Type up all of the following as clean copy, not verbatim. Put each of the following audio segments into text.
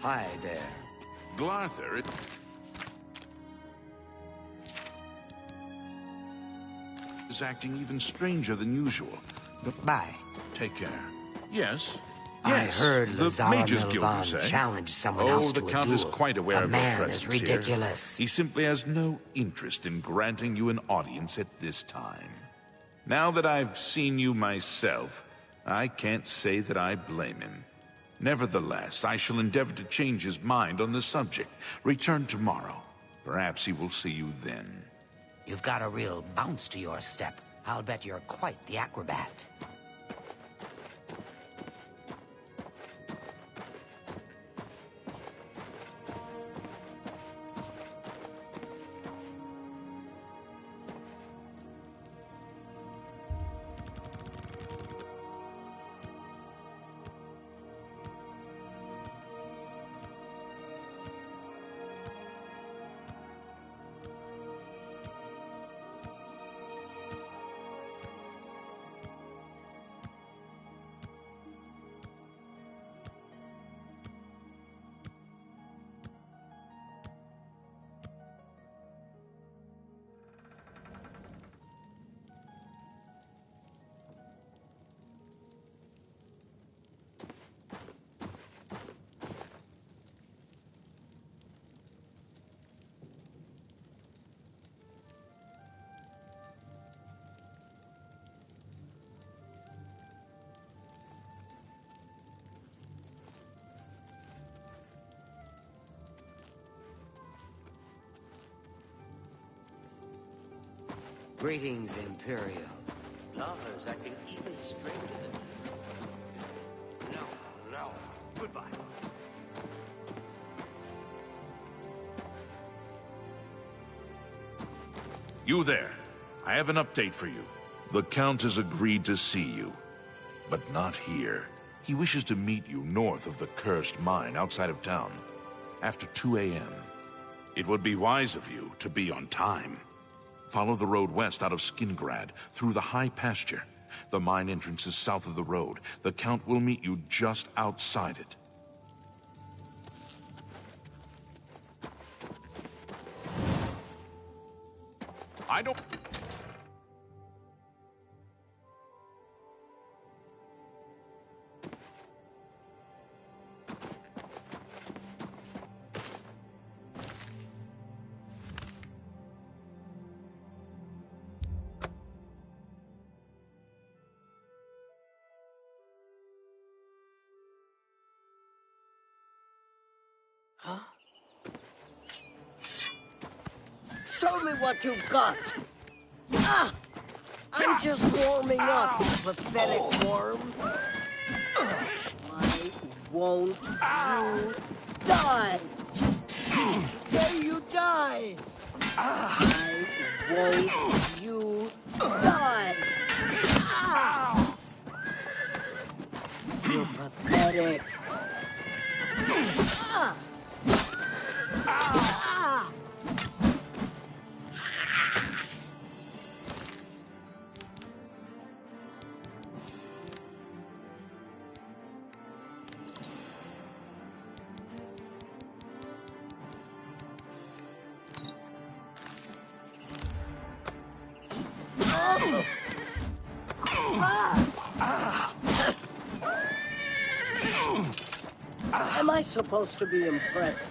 Hi there. Glarther is acting even stranger than usual. Bye. Take care. Yes. I Yes. heard The Lazar Mage's Guild, you Milvan say? challenge someone Oh, else the to a Count is duel. quite aware a of your man presence is ridiculous. here. He simply has no interest in granting you an audience at this time. Now that I've seen you myself, I can't say that I blame him. Nevertheless, I shall endeavor to change his mind on the subject. Return tomorrow. Perhaps he will see you then. You've got a real bounce to your step. I'll bet you're quite the acrobat. Greetings, Imperial. Glarther's acting even stranger than... No. Goodbye. You there. I have an update for you. The Count has agreed to see you, but not here. He wishes to meet you north of the cursed mine outside of town, after 2 a.m. It would be wise of you to be on time. Follow the road west out of Skingrad, through the high pasture. The mine entrance is south of the road. The Count will meet you just outside it. I don't... Huh? Show me what you've got! Ah! I'm just warming up, you pathetic worm! Why won't you die? Today you die! Why won't you die? Ah! You're pathetic! Ah! Ah! Am I supposed to be impressed?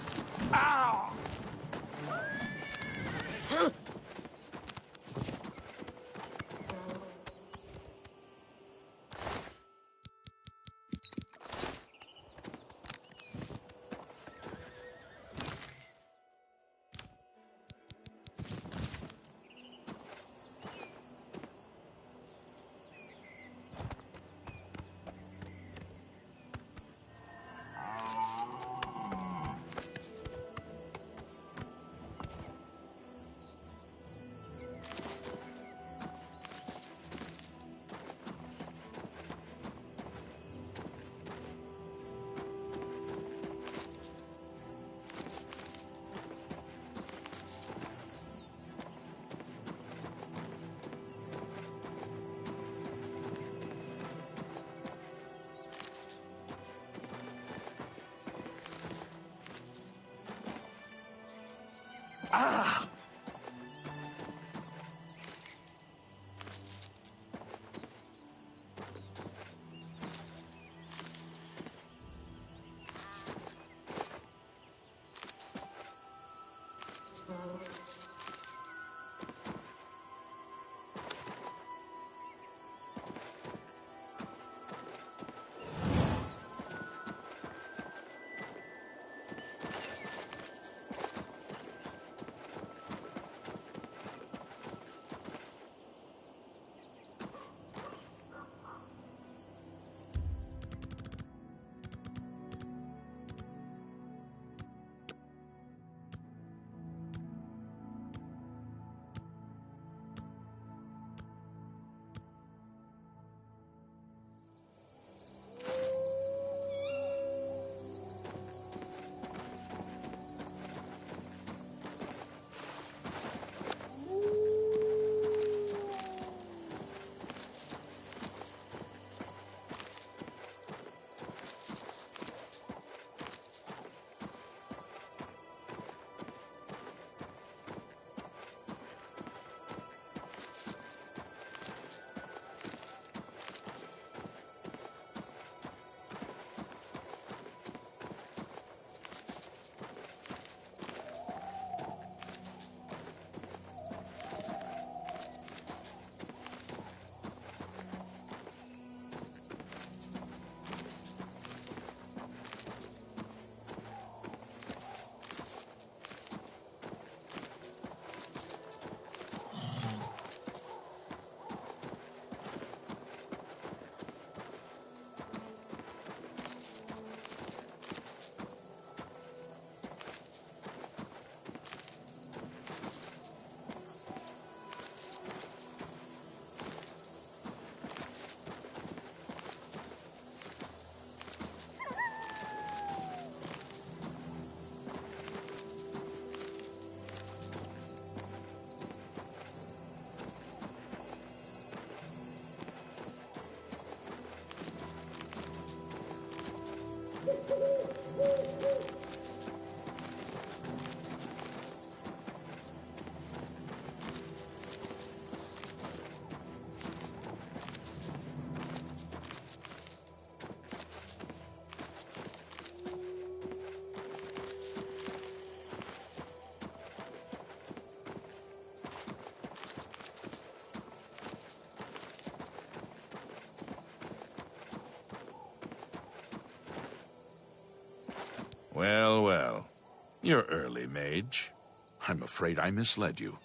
Well, well. You're early, mage. I'm afraid I misled you.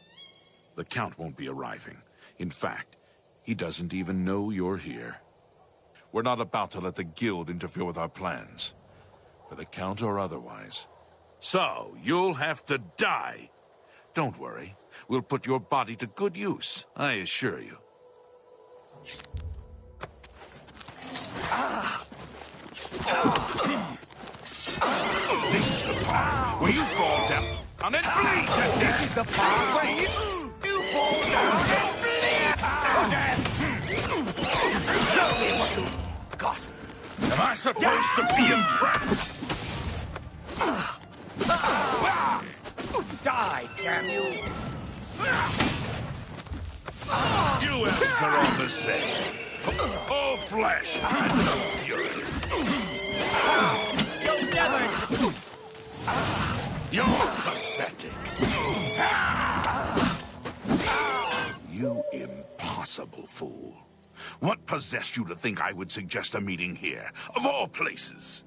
The Count won't be arriving. In fact, he doesn't even know you're here. We're not about to let the Guild interfere with our plans, for the Count or otherwise. So, you'll have to die. Don't worry. We'll put your body to good use, I assure you. This is the part where you fall down and bleed to death. This is the part where you fall down and bleed to death. Show me what you've got. Am I supposed to be impressed? Die, damn you! You elves are all the same. All flesh and no fury. You'll never... You're pathetic. You impossible fool. What possessed you to think I would suggest a meeting here, of all places?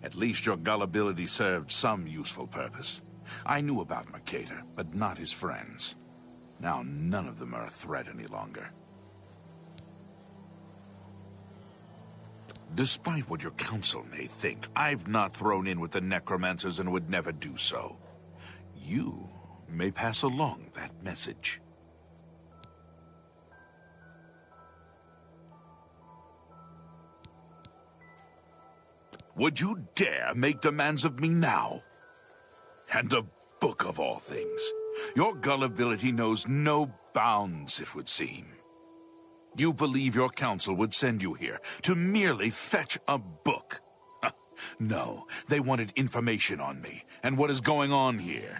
At least your gullibility served some useful purpose. I knew about Mercator, but not his friends. Now none of them are a threat any longer. Despite what your council may think, I've not thrown in with the necromancers and would never do so. You may pass along that message. Would you dare make demands of me now? And a book of all things. Your gullibility knows no bounds, it would seem. You believe your council would send you here to merely fetch a book. No, they wanted information on me and what is going on here.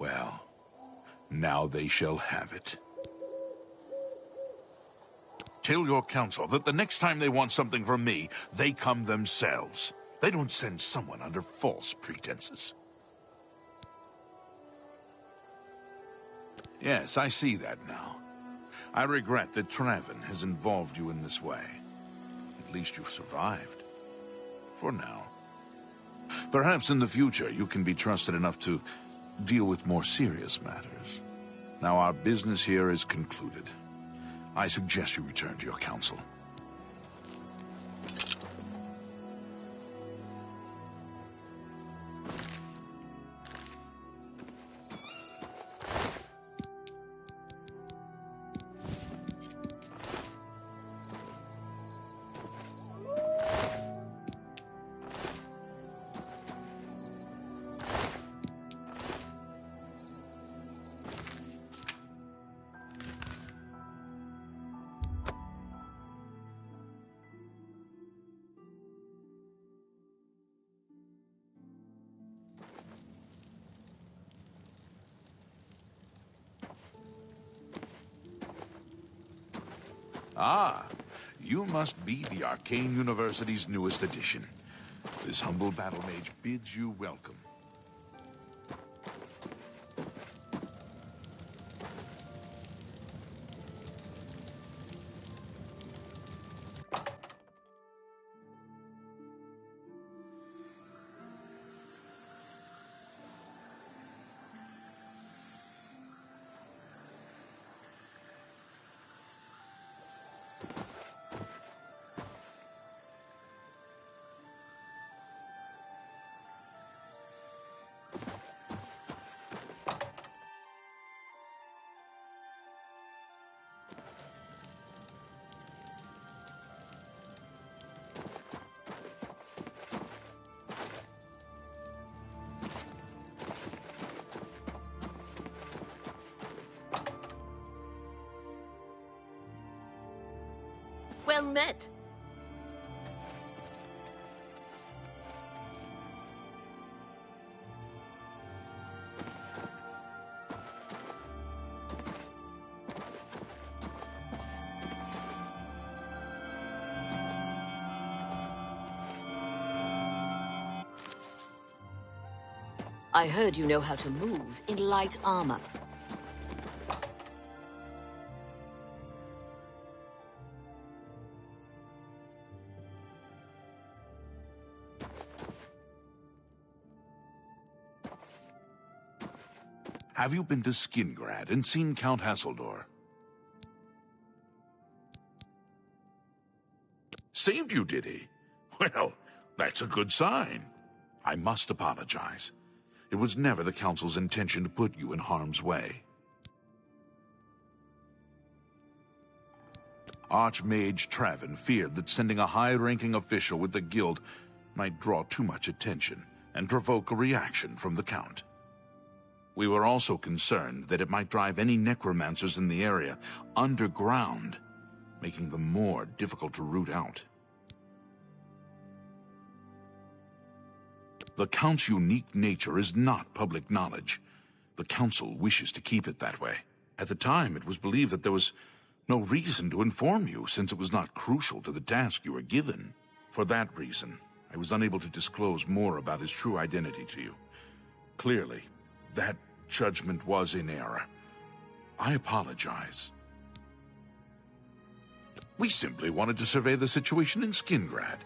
Well, now they shall have it. Tell your council that the next time they want something from me, they come themselves. They don't send someone under false pretenses. Yes, I see that now. I regret that Traven has involved you in this way. At least you've survived. For now. Perhaps in the future you can be trusted enough to deal with more serious matters. Now our business here is concluded. I suggest you return to your council. Ah, you must be the Arcane University's newest addition. This humble battle mage bids you welcome. Well met. I heard you know how to move in light armor. Have you been to Skingrad and seen Count Hasseldor? Saved you, did he? Well, that's a good sign. I must apologize. It was never the Council's intention to put you in harm's way. Archmage Traven feared that sending a high-ranking official with the Guild might draw too much attention and provoke a reaction from the Count. We were also concerned that it might drive any necromancers in the area underground, making them more difficult to root out. The Count's unique nature is not public knowledge. The Council wishes to keep it that way. At the time, it was believed that there was no reason to inform you, since it was not crucial to the task you were given. For that reason, I was unable to disclose more about his true identity to you. Clearly, that judgment was in error. I apologize. We simply wanted to survey the situation in Skingrad.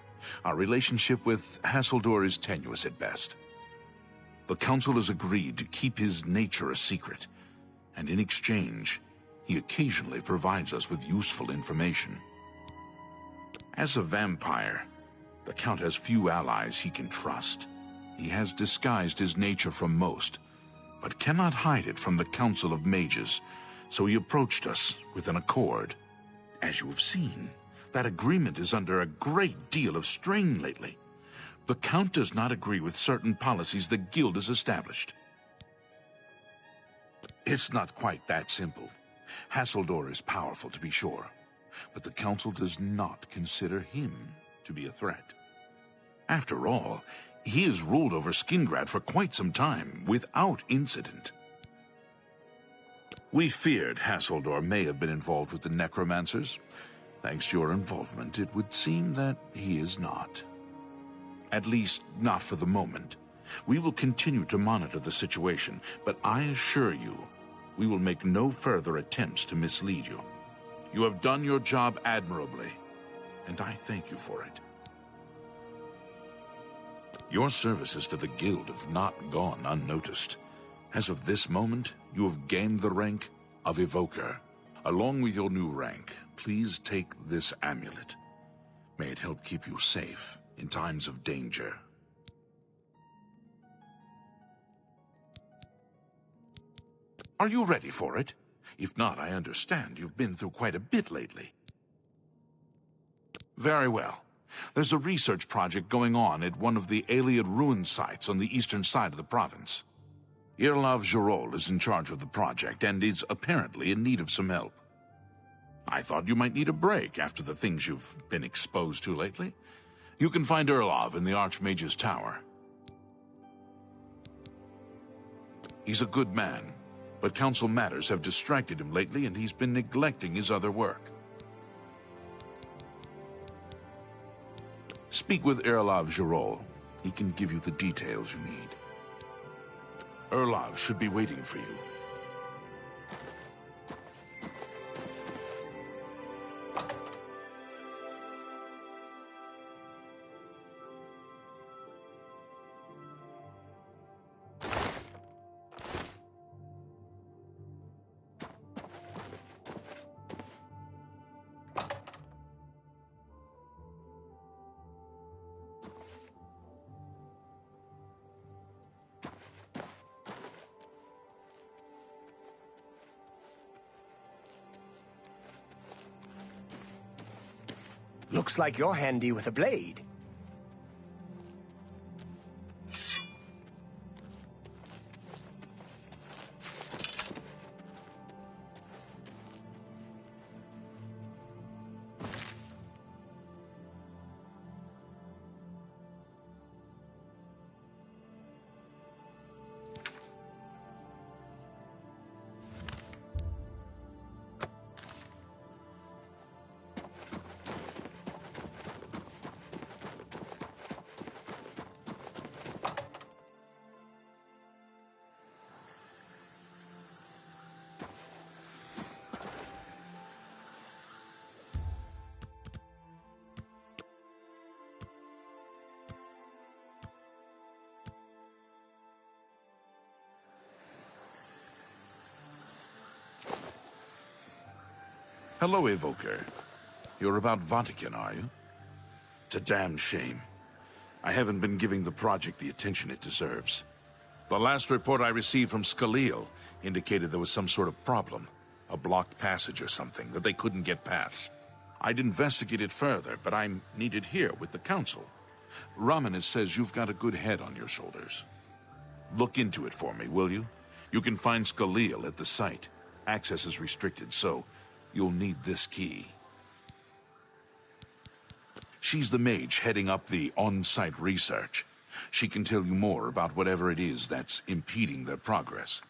Our relationship with Hasseldor is tenuous at best. The Council has agreed to keep his nature a secret, and in exchange, he occasionally provides us with useful information. As a vampire, the Count has few allies he can trust. He has disguised his nature from most, but cannot hide it from the Council of Mages, so he approached us with an accord. As you have seen, that agreement is under a great deal of strain lately. The Count does not agree with certain policies the Guild has established. It's not quite that simple. Hasseldor is powerful, to be sure, but the Council does not consider him to be a threat. After all, he has ruled over Skingrad for quite some time, without incident. We feared Hasseldor may have been involved with the necromancers. Thanks to your involvement, it would seem that he is not. At least, not for the moment. We will continue to monitor the situation, but I assure you, we will make no further attempts to mislead you. You have done your job admirably, and I thank you for it. Your services to the Guild have not gone unnoticed. As of this moment, you have gained the rank of Evoker. Along with your new rank, please take this amulet. May it help keep you safe in times of danger. Are you ready for it? If not, I understand you've been through quite a bit lately. Very well. There's a research project going on at one of the Iliad ruin sites on the eastern side of the province. Irlav Jirol is in charge of the project and is apparently in need of some help. I thought you might need a break after the things you've been exposed to lately. You can find Irlav in the Archmage's Tower. He's a good man, but council matters have distracted him lately and he's been neglecting his other work. Speak with Irlav Jirol. He can give you the details you need. Irlav should be waiting for you. Looks like you're handy with a blade. Hello, Evoker. You're about Vatican, are you? It's a damn shame. I haven't been giving the project the attention it deserves. The last report I received from Scaleel indicated there was some sort of problem. A blocked passage or something that they couldn't get past. I'd investigate it further, but I'm needed here with the Council. Raminis says you've got a good head on your shoulders. Look into it for me, will you? You can find Scaleel at the site. Access is restricted, so you'll need this key. She's the mage heading up the on-site research. She can tell you more about whatever it is that's impeding their progress.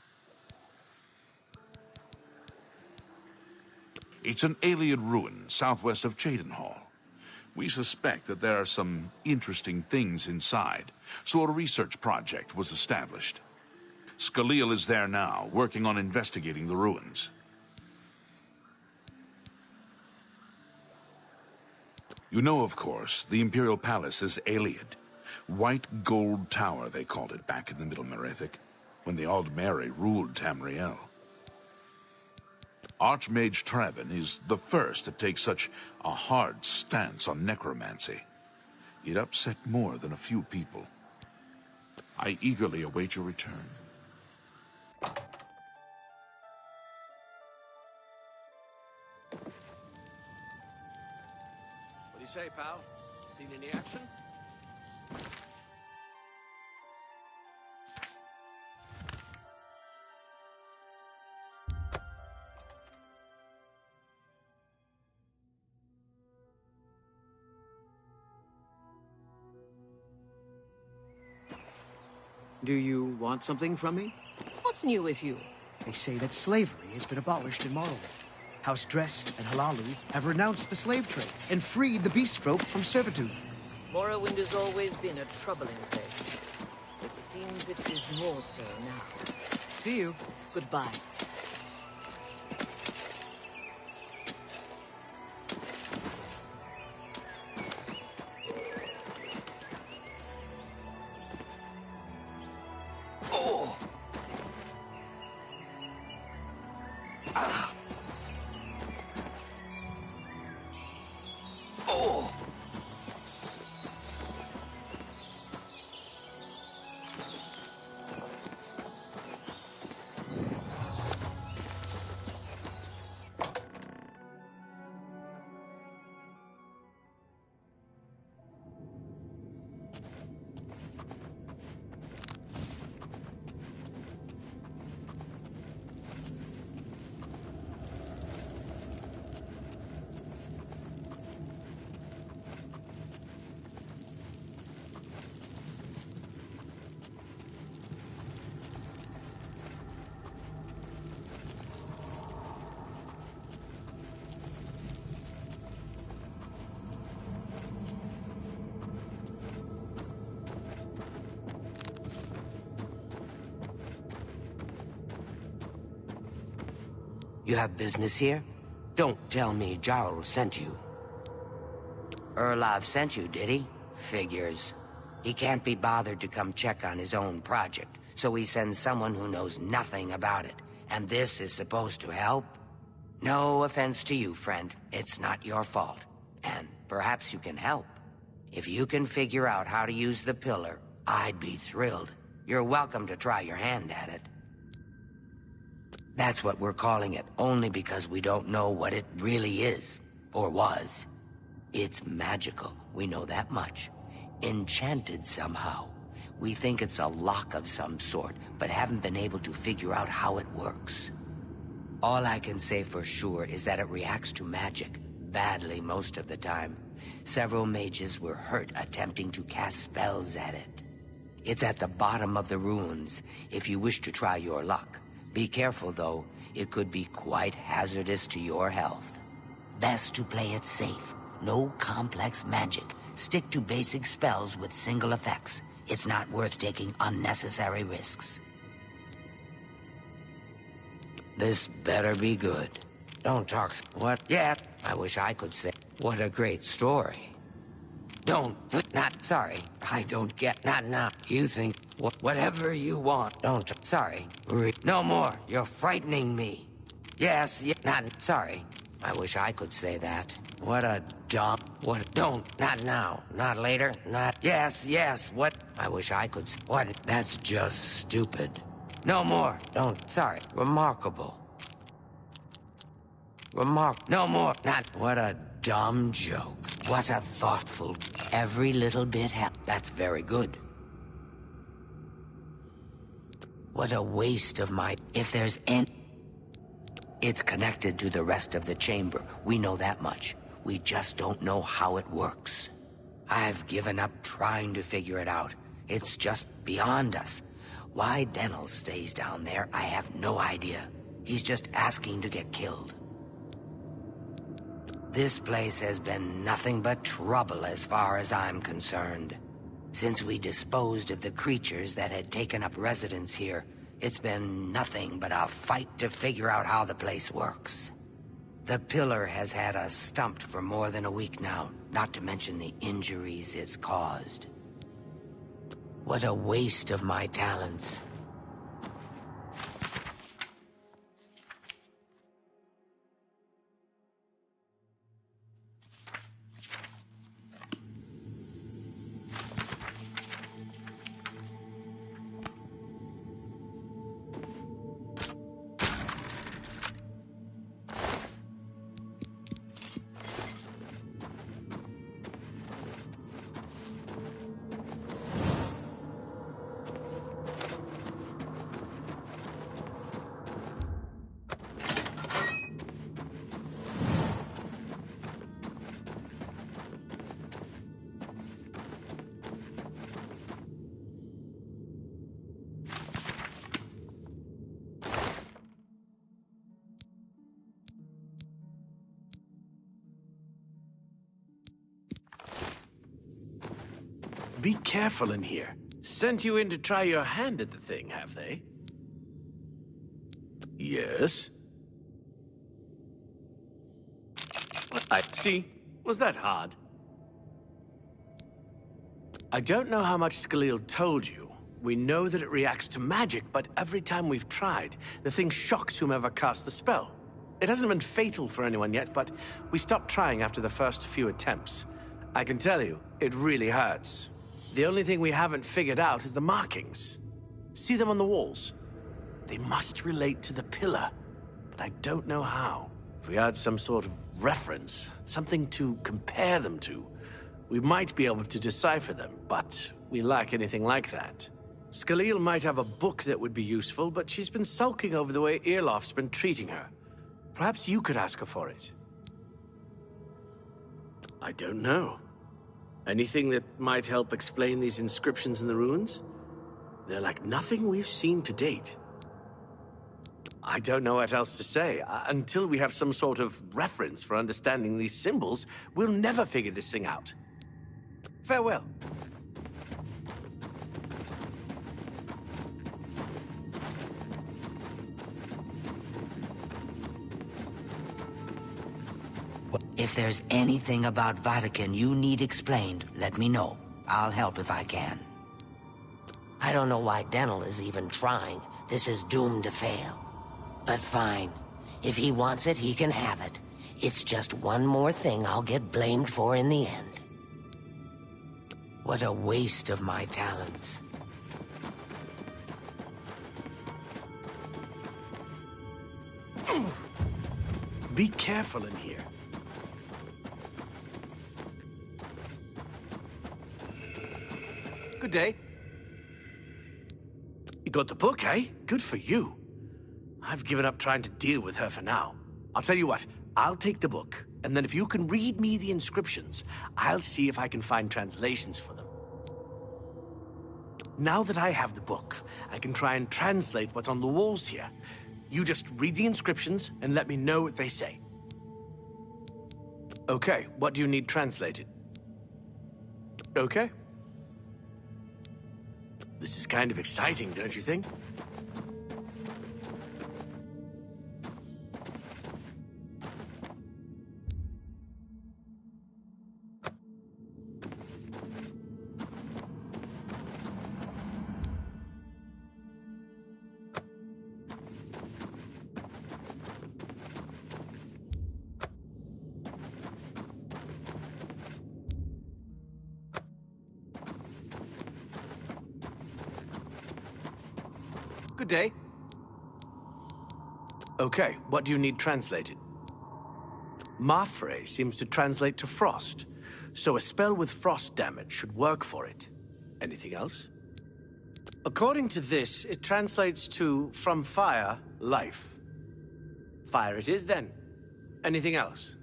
It's an Iliad ruin southwest of Cheydinhall. We suspect that there are some interesting things inside, so a research project was established. Scaleel is there now, working on investigating the ruins. You know, of course, the Imperial Palace is Iliad. White Gold Tower, they called it back in the Middle Merethic, when the Aldmeri ruled Tamriel. Archmage Traven is the first to take such a hard stance on necromancy. It upset more than a few people. I eagerly await your return. What do you say, pal? Seen any action? Do you want something from me? What's new with you? They say that slavery has been abolished in Morrowind. House Dress and Halalu have renounced the slave trade and freed the beast folk from servitude. Morrowind has always been a troubling place. It seems it is more so now. See you. Goodbye. You have business here? Don't tell me Jarl sent you. Erlov sent you, did he? Figures. He can't be bothered to come check on his own project, so he sends someone who knows nothing about it. And this is supposed to help? No offense to you, friend. It's not your fault. And perhaps you can help. If you can figure out how to use the pillar, I'd be thrilled. You're welcome to try your hand at it. That's what we're calling it, only because we don't know what it really is, or was. It's magical, we know that much. Enchanted somehow. We think it's a lock of some sort, but haven't been able to figure out how it works. All I can say for sure is that it reacts to magic, badly most of the time. Several mages were hurt attempting to cast spells at it. It's at the bottom of the ruins, if you wish to try your luck. Be careful, though. It could be quite hazardous to your health. Best to play it safe. No complex magic. Stick to basic spells with single effects. It's not worth taking unnecessary risks. This better be good. Don't talk... What? Yeah, I wish I could say... What a great story. Don't... Not... Sorry. I don't get... Not now. You think... Whatever you want. Don't... Sorry. No more. You're frightening me. Yes, not... Sorry. I wish I could say that. What a dumb... What... Don't... Not now. Not later. Not... Yes. What... I wish I could... What... That's just stupid. No more. Don't... Sorry. Remarkable. No more. Not... What a dumb joke. What a thoughtful... Every little bit That's very good. What a waste of my... If there's any... It's connected to the rest of the chamber. We know that much. We just don't know how it works. I've given up trying to figure it out. It's just beyond us. Why Denel stays down there, I have no idea. He's just asking to get killed. This place has been nothing but trouble as far as I'm concerned. Since we disposed of the creatures that had taken up residence here, it's been nothing but a fight to figure out how the place works. The pillar has had us stumped for more than a week now, not to mention the injuries it's caused. What a waste of my talents. Be careful in here. Sent you in to try your hand at the thing, have they? Yes. I see. Was that hard? I don't know how much Skalil told you. We know that it reacts to magic, but every time we've tried, the thing shocks whomever cast the spell. It hasn't been fatal for anyone yet, but we stopped trying after the first few attempts. I can tell you, it really hurts. The only thing we haven't figured out is the markings. See them on the walls? They must relate to the pillar, but I don't know how. If we had some sort of reference, something to compare them to, we might be able to decipher them, but we lack anything like that. Skalil might have a book that would be useful, but she's been sulking over the way Irloff's been treating her. Perhaps you could ask her for it. I don't know. Anything that might help explain these inscriptions in the ruins? They're like nothing we've seen to date. I don't know what else to say. Until we have some sort of reference for understanding these symbols, we'll never figure this thing out. Farewell. If there's anything about Vatican you need explained, let me know. I'll help if I can. I don't know why Dental is even trying. This is doomed to fail. But fine. If he wants it, he can have it. It's just one more thing I'll get blamed for in the end. What a waste of my talents. Be careful in here. Good day. You got the book, eh? Good for you. I've given up trying to deal with her for now. I'll tell you what, I'll take the book, and then if you can read me the inscriptions, I'll see if I can find translations for them. Now that I have the book, I can try and translate what's on the walls here. You just read the inscriptions and let me know what they say. Okay, what do you need translated? Okay. This is kind of exciting, don't you think? Good day. Okay, what do you need translated? Mafre seems to translate to frost, so a spell with frost damage should work for it. Anything else? According to this, it translates to from fire, life. Fire it is then. Anything else?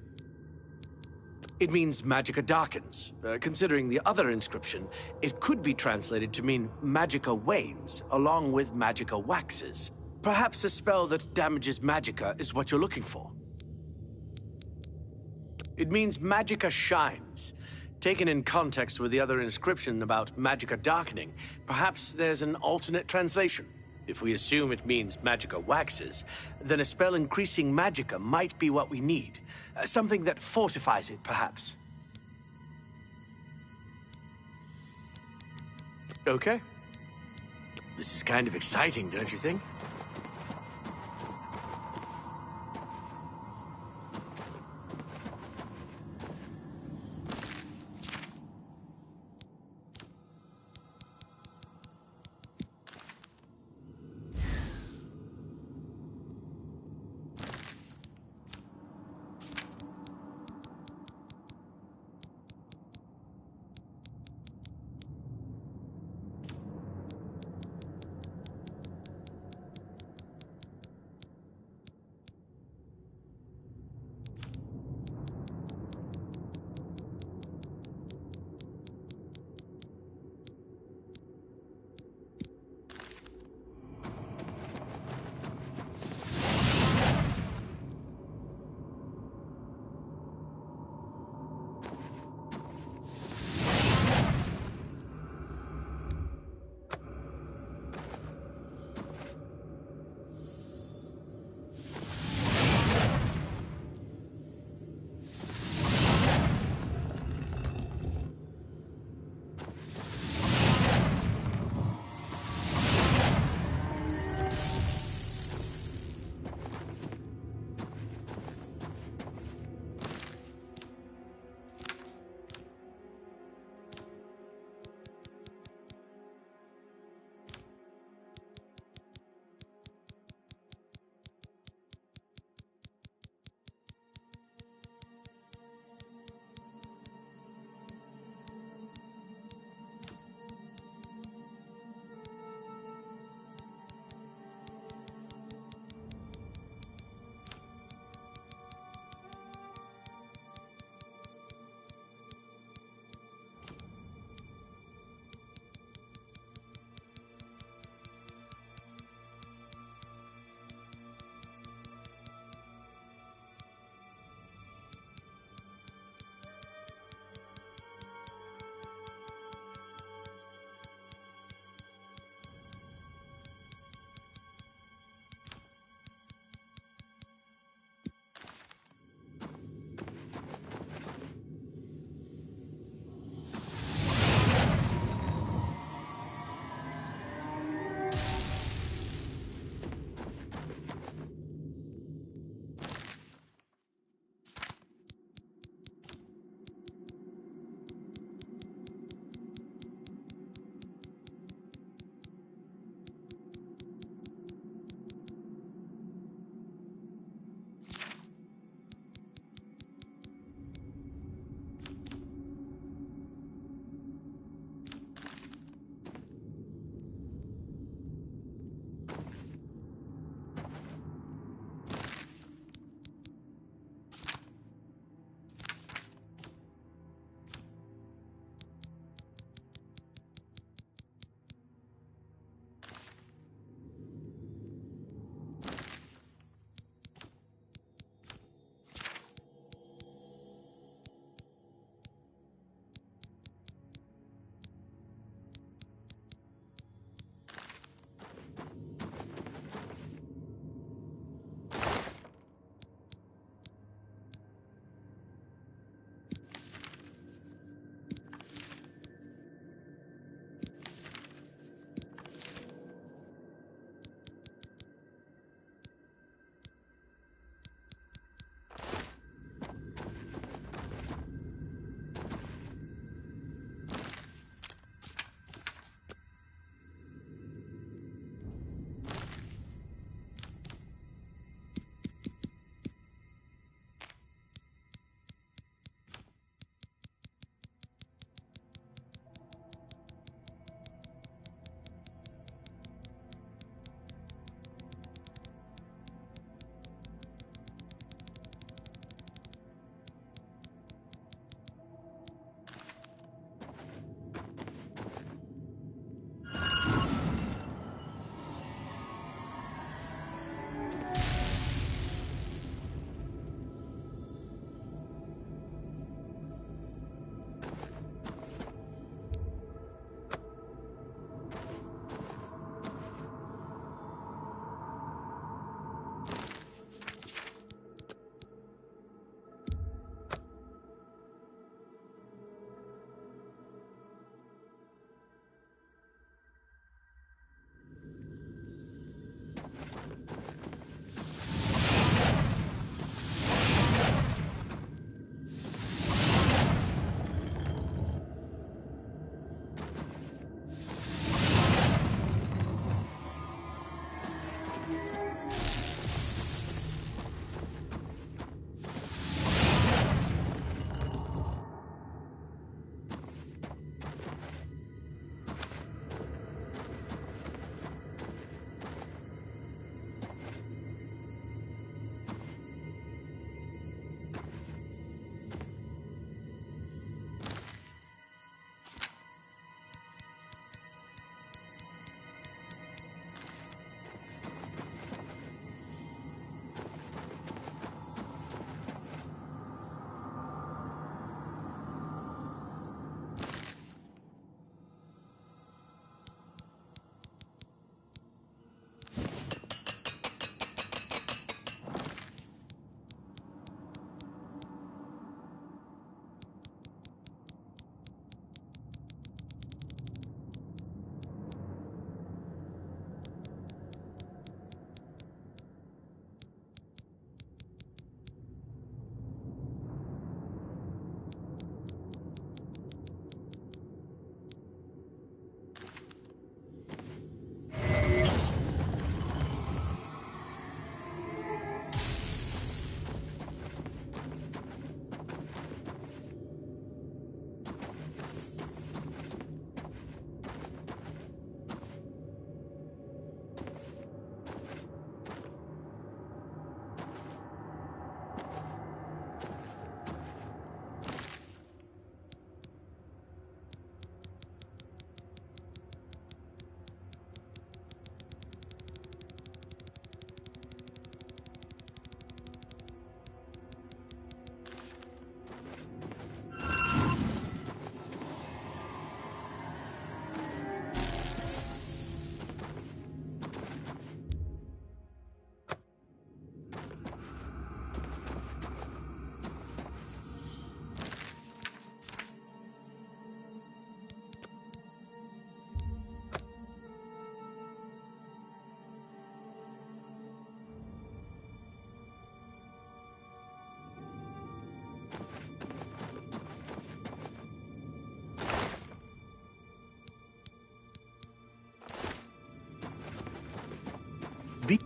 It means magicka darkens. Considering the other inscription, it could be translated to mean magicka wanes, along with magicka waxes. Perhaps a spell that damages magicka is what you're looking for. It means magicka shines. Taken in context with the other inscription about magicka darkening, perhaps there's an alternate translation. If we assume it means magicka waxes, then a spell increasing magicka might be what we need. Something that fortifies it, perhaps. Okay. This is kind of exciting, don't you think?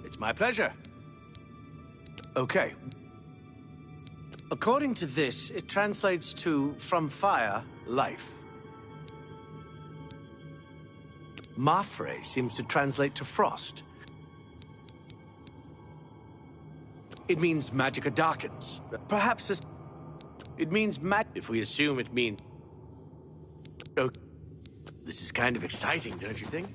It's my pleasure. Okay. According to this, it translates to from fire, life. Mafre seems to translate to frost. It means magicka darkens. Perhaps this... It means if we assume it means... Oh, this is kind of exciting, don't you think?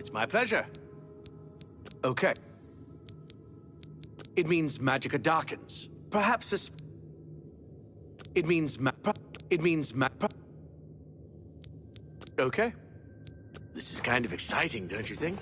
It's my pleasure. Okay. It means magicka darkens. Perhaps this... It means Okay. This is kind of exciting, don't you think?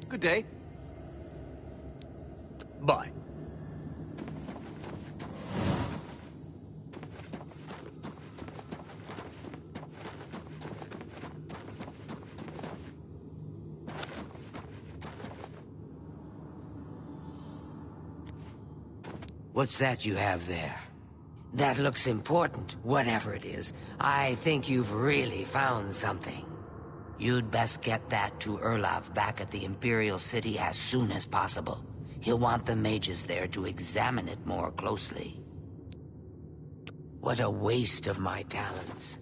Good day. Bye. What's that you have there? That looks important, whatever it is. I think you've really found something. You'd best get that to Erlov back at the Imperial City as soon as possible. He'll want the mages there to examine it more closely. What a waste of my talents.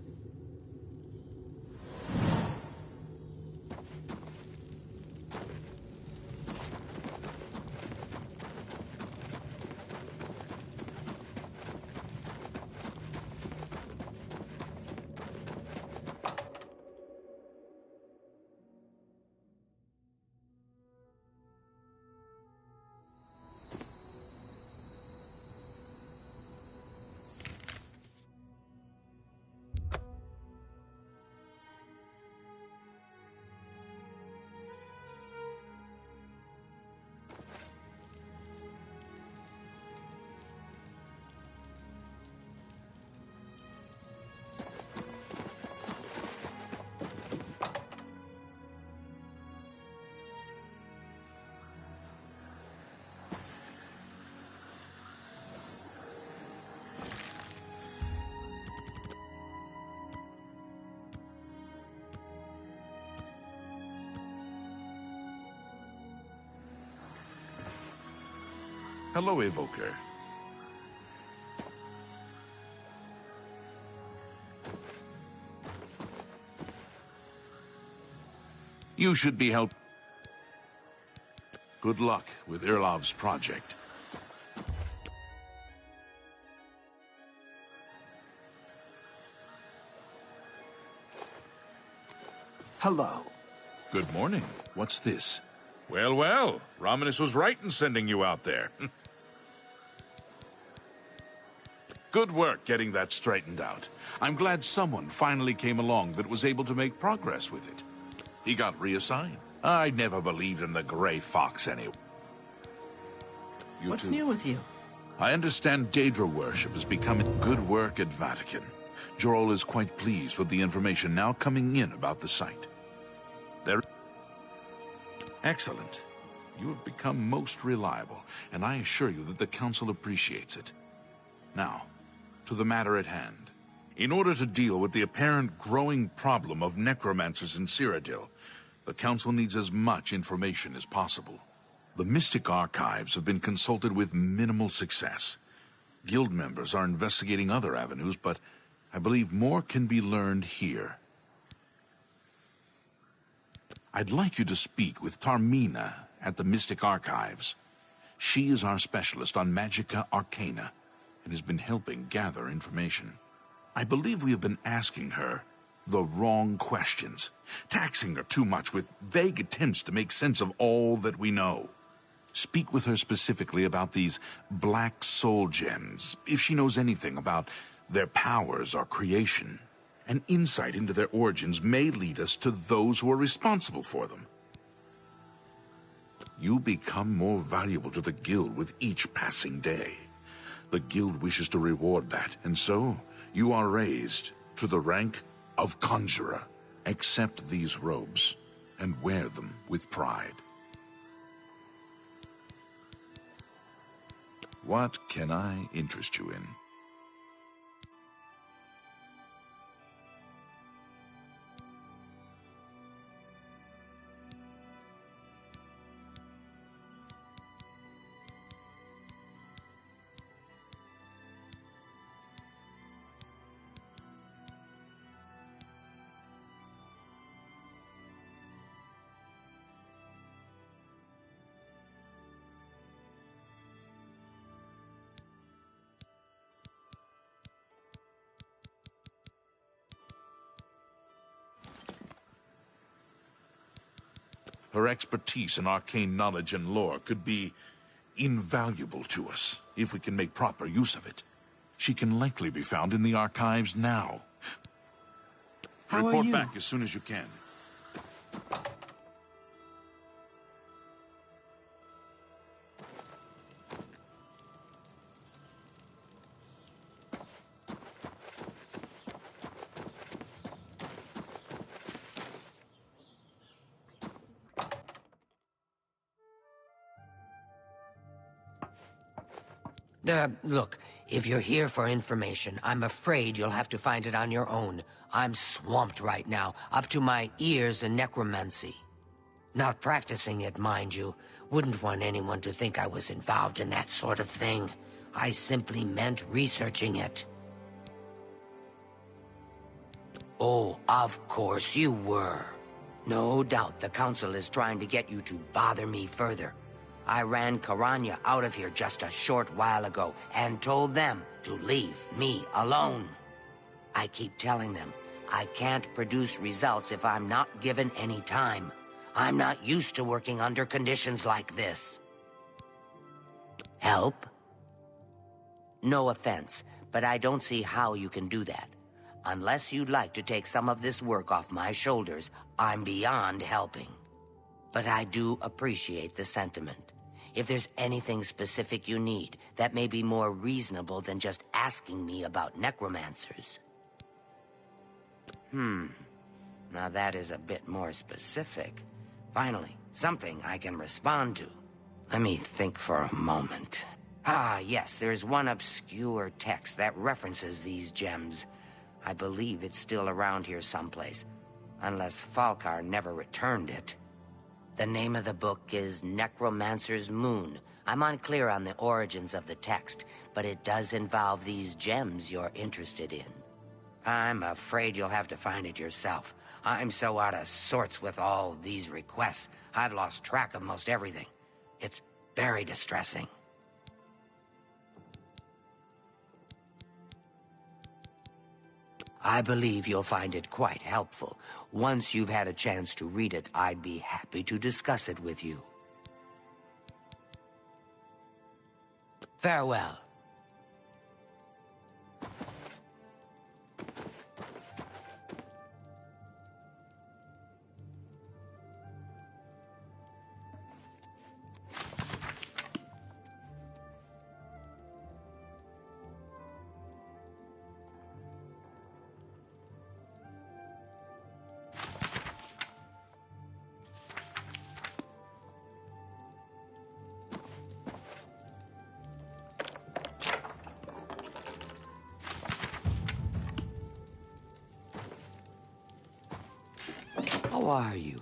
Hello, Evoker. You should be helped. Good luck with Erlov's project. Hello. Good morning. What's this? Well, well, Romanus was right in sending you out there. Good work getting that straightened out. I'm glad someone finally came along that was able to make progress with it. He got reassigned. I never believed in the Gray Fox anyway. What's new with you? I understand Daedra worship is becoming good work at Vatican. Jorol is quite pleased with the information now coming in about the site. Excellent. You have become most reliable, and I assure you that the Council appreciates it. Now, to the matter at hand. In order to deal with the apparent growing problem of necromancers in Cyrodiil, the Council needs as much information as possible. The Mystic Archives have been consulted with minimal success. Guild members are investigating other avenues, but I believe more can be learned here. I'd like you to speak with Tarmina at the Mystic Archives. She is our specialist on Magica Arcana and has been helping gather information. I believe we have been asking her the wrong questions, taxing her too much with vague attempts to make sense of all that we know. Speak with her specifically about these black soul gems, if she knows anything about their powers or creation. An insight into their origins may lead us to those who are responsible for them. You become more valuable to the Guild with each passing day. The Guild wishes to reward that, and so you are raised to the rank of Conjurer. Accept these robes and wear them with pride. What can I interest you in? Her expertise in arcane knowledge and lore could be invaluable to us if we can make proper use of it. She can likely be found in the archives now. How are Report you? back as soon as you can. Look, if you're here for information, I'm afraid you'll have to find it on your own. I'm swamped right now, up to my ears in necromancy. Not practicing it, mind you. Wouldn't want anyone to think I was involved in that sort of thing. I simply meant researching it. Oh, of course you were. No doubt the Council is trying to get you to bother me further. I ran Karanya out of here just a short while ago and told them to leave me alone. I keep telling them I can't produce results if I'm not given any time. I'm not used to working under conditions like this. Help? No offense, but I don't see how you can do that. Unless you'd like to take some of this work off my shoulders, I'm beyond helping. But I do appreciate the sentiment. If there's anything specific you need, that may be more reasonable than just asking me about necromancers. Now that is a bit more specific. Finally, something I can respond to. Let me think for a moment. Ah, yes, there's one obscure text that references these gems. I believe it's still around here someplace, unless Falkar never returned it. The name of the book is Necromancer's Moon. I'm unclear on the origins of the text, but it does involve these gems you're interested in. I'm afraid you'll have to find it yourself. I'm so out of sorts with all these requests, I've lost track of most everything. It's very distressing. I believe you'll find it quite helpful. Once you've had a chance to read it, I'd be happy to discuss it with you. Farewell. How are you?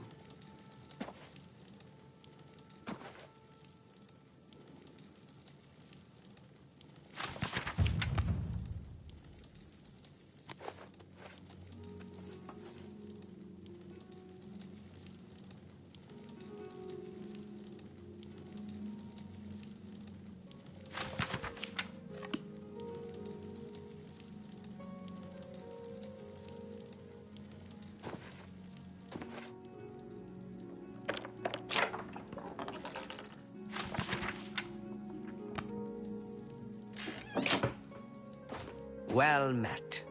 Well met.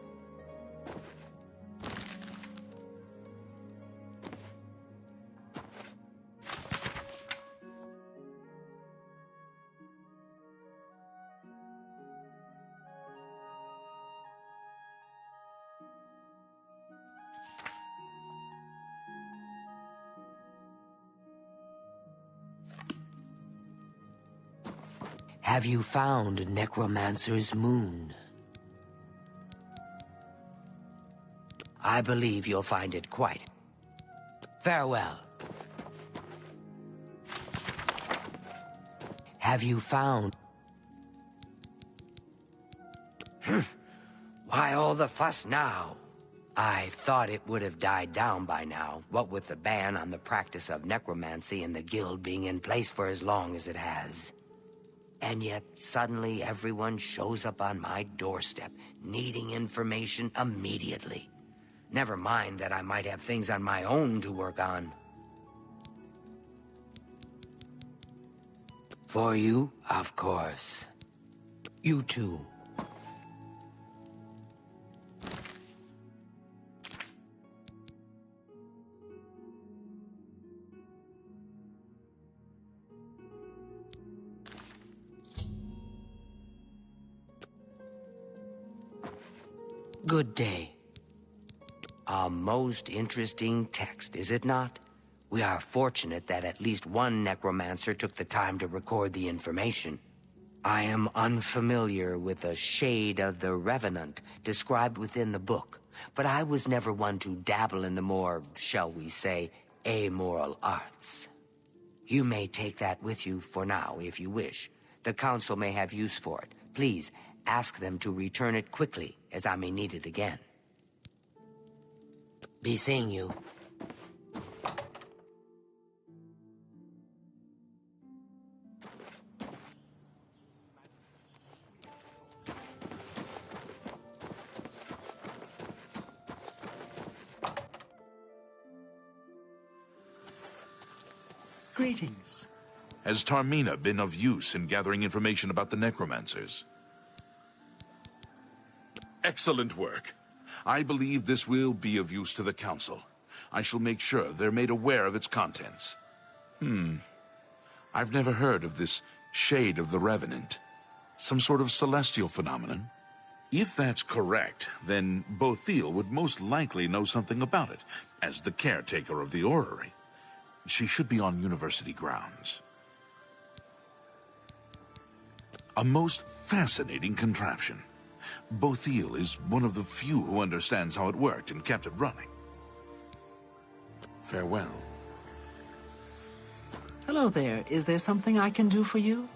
Have you found Necromancer's Moon? I believe you'll find it quite. Farewell. Have you found... Why all the fuss now? I thought it would have died down by now, what with the ban on the practice of necromancy and the guild being in place for as long as it has. And yet, suddenly everyone shows up on my doorstep, needing information immediately. Never mind that I might have things on my own to work on. For you, of course. You too. Good day. A most interesting text, is it not? We are fortunate that at least one necromancer took the time to record the information. I am unfamiliar with the shade of the Revenant described within the book, but I was never one to dabble in the more, shall we say, amoral arts. You may take that with you for now, if you wish. The Council may have use for it. Please, ask them to return it quickly, as I may need it again. Be seeing you. Greetings. Has Tarmina been of use in gathering information about the necromancers? Excellent work. I believe this will be of use to the Council. I shall make sure they're made aware of its contents. I've never heard of this shade of the Revenant. Some sort of celestial phenomenon? If that's correct, then Bothil would most likely know something about it, as the caretaker of the orrery. She should be on university grounds. A most fascinating contraption. Bothil is one of the few who understands how it worked and kept it running. Farewell. Hello there. Is there something I can do for you?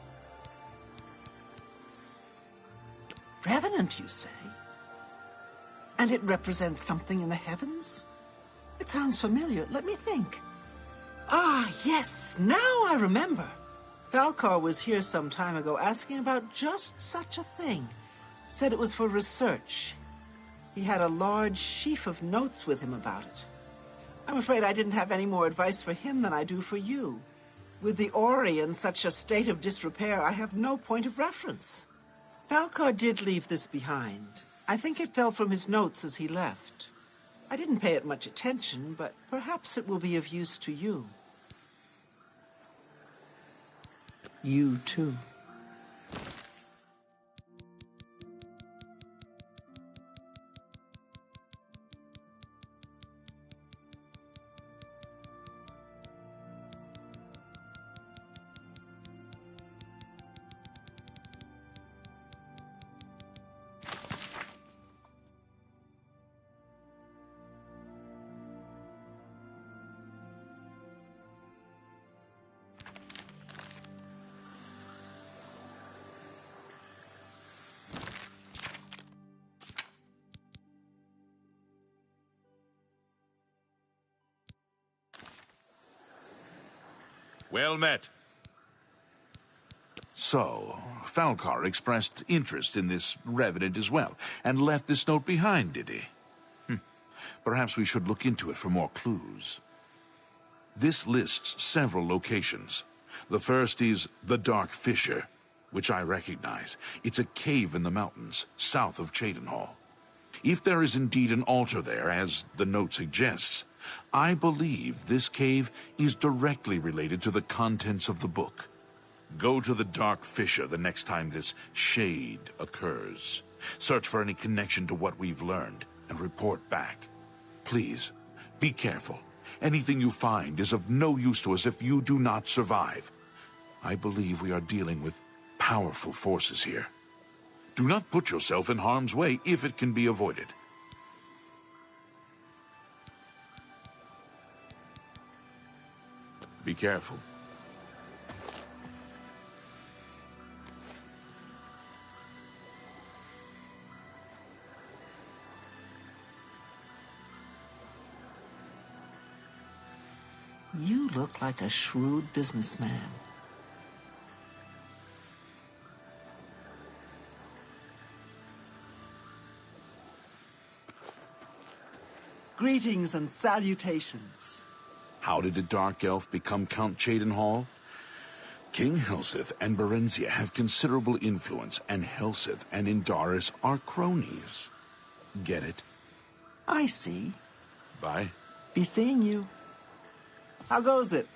Revenant, you say? And it represents something in the heavens? It sounds familiar. Let me think. Ah, yes, now I remember. Falcar was here some time ago asking about just such a thing. Said it was for research. He had a large sheaf of notes with him about it. I'm afraid I didn't have any more advice for him than I do for you. With the Ori in such a state of disrepair, I have no point of reference. Falcar did leave this behind. I think it fell from his notes as he left. I didn't pay it much attention, but perhaps it will be of use to you. You too. Well met. So, Falcar expressed interest in this Revenant as well, and left this note behind, did he? Perhaps we should look into it for more clues. This lists several locations. The first is the Dark Fissure, which I recognize. It's a cave in the mountains, south of Cheydinhal. If there is indeed an altar there, as the note suggests, I believe this cave is directly related to the contents of the book. Go to the Dark Fissure the next time this shade occurs. Search for any connection to what we've learned, and report back. Please, be careful. Anything you find is of no use to us if you do not survive. I believe we are dealing with powerful forces here. Do not put yourself in harm's way if it can be avoided. Be careful. You look like a shrewd businessman. Greetings and salutations. How did the Dark Elf become Count Cheydinhal? King Helseth and Berenzia have considerable influence, and Helseth and Indaris are cronies. Get it? I see. Bye. Be seeing you. How goes it?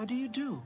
How do you do?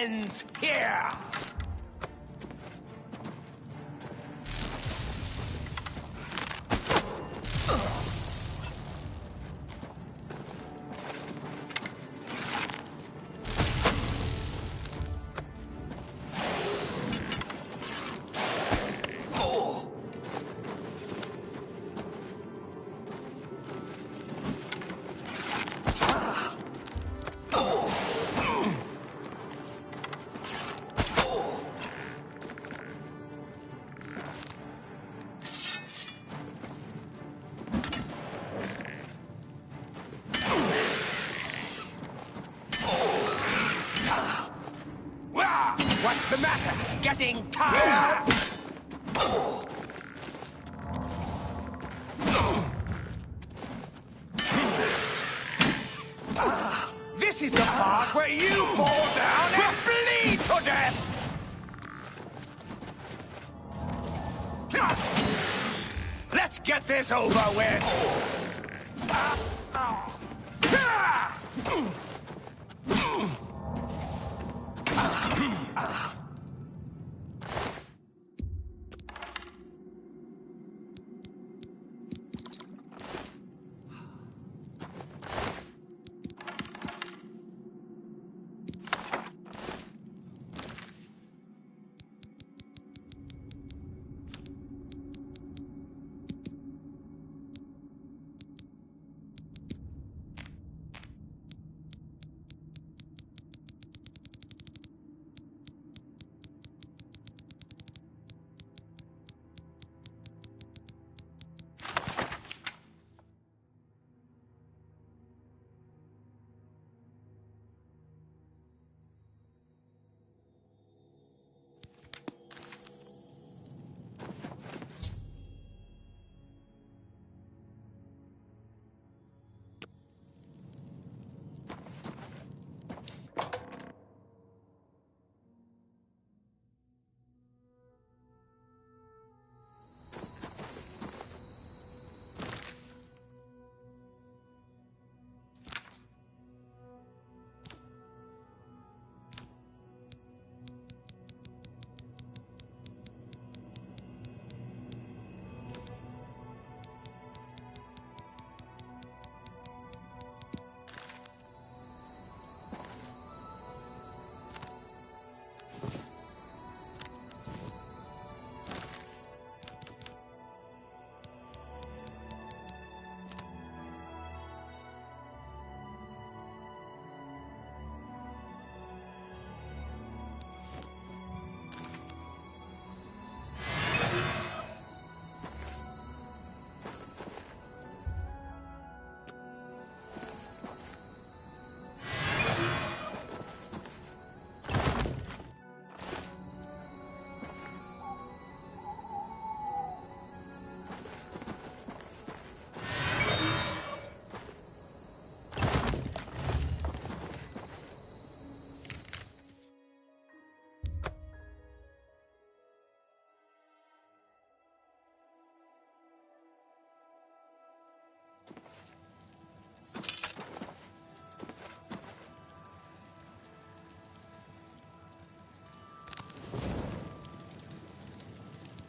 ends here! What's the matter? Getting tired? This is the part where you fall down and bleed to death! Let's get this over with!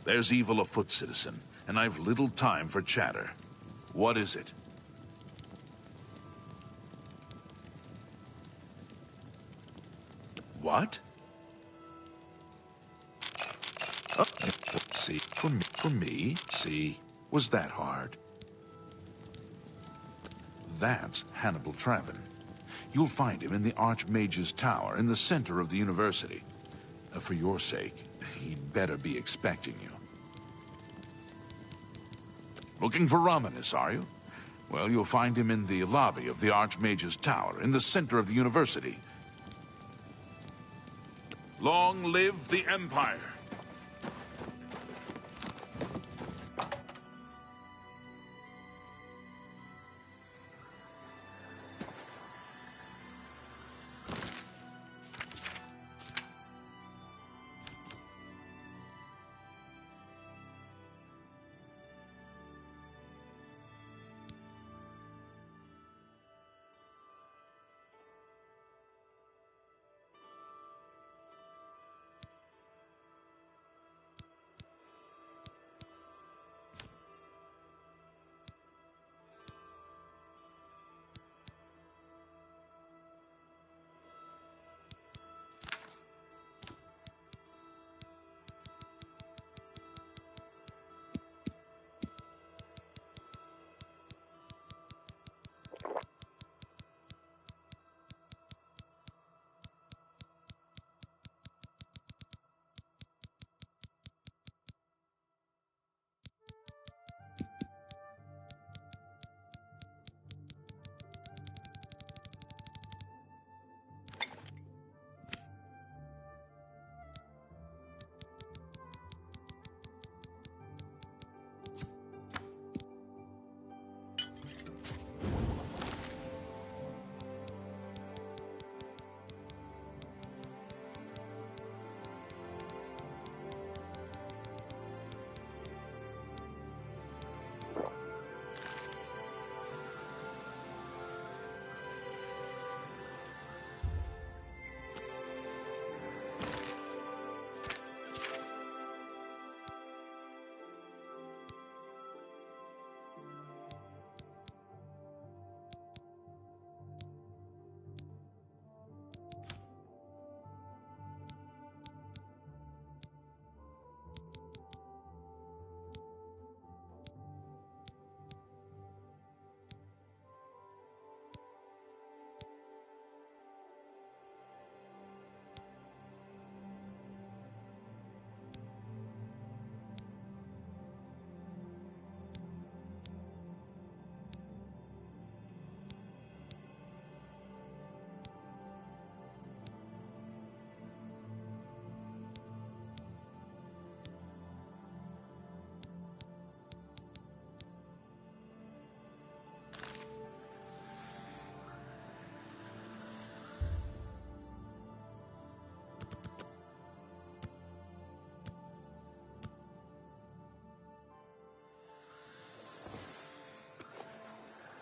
There's evil afoot, citizen, and I've little time for chatter. What is it? What? Oh, see, for me, see, was that hard? That's Hannibal Travin. You'll find him in the Archmage's Tower in the center of the university. For your sake, he'd better be expecting you. Looking for Romanus, are you? Well, you'll find him in the lobby of the Archmage's Tower, in the center of the university. Long live the Empire!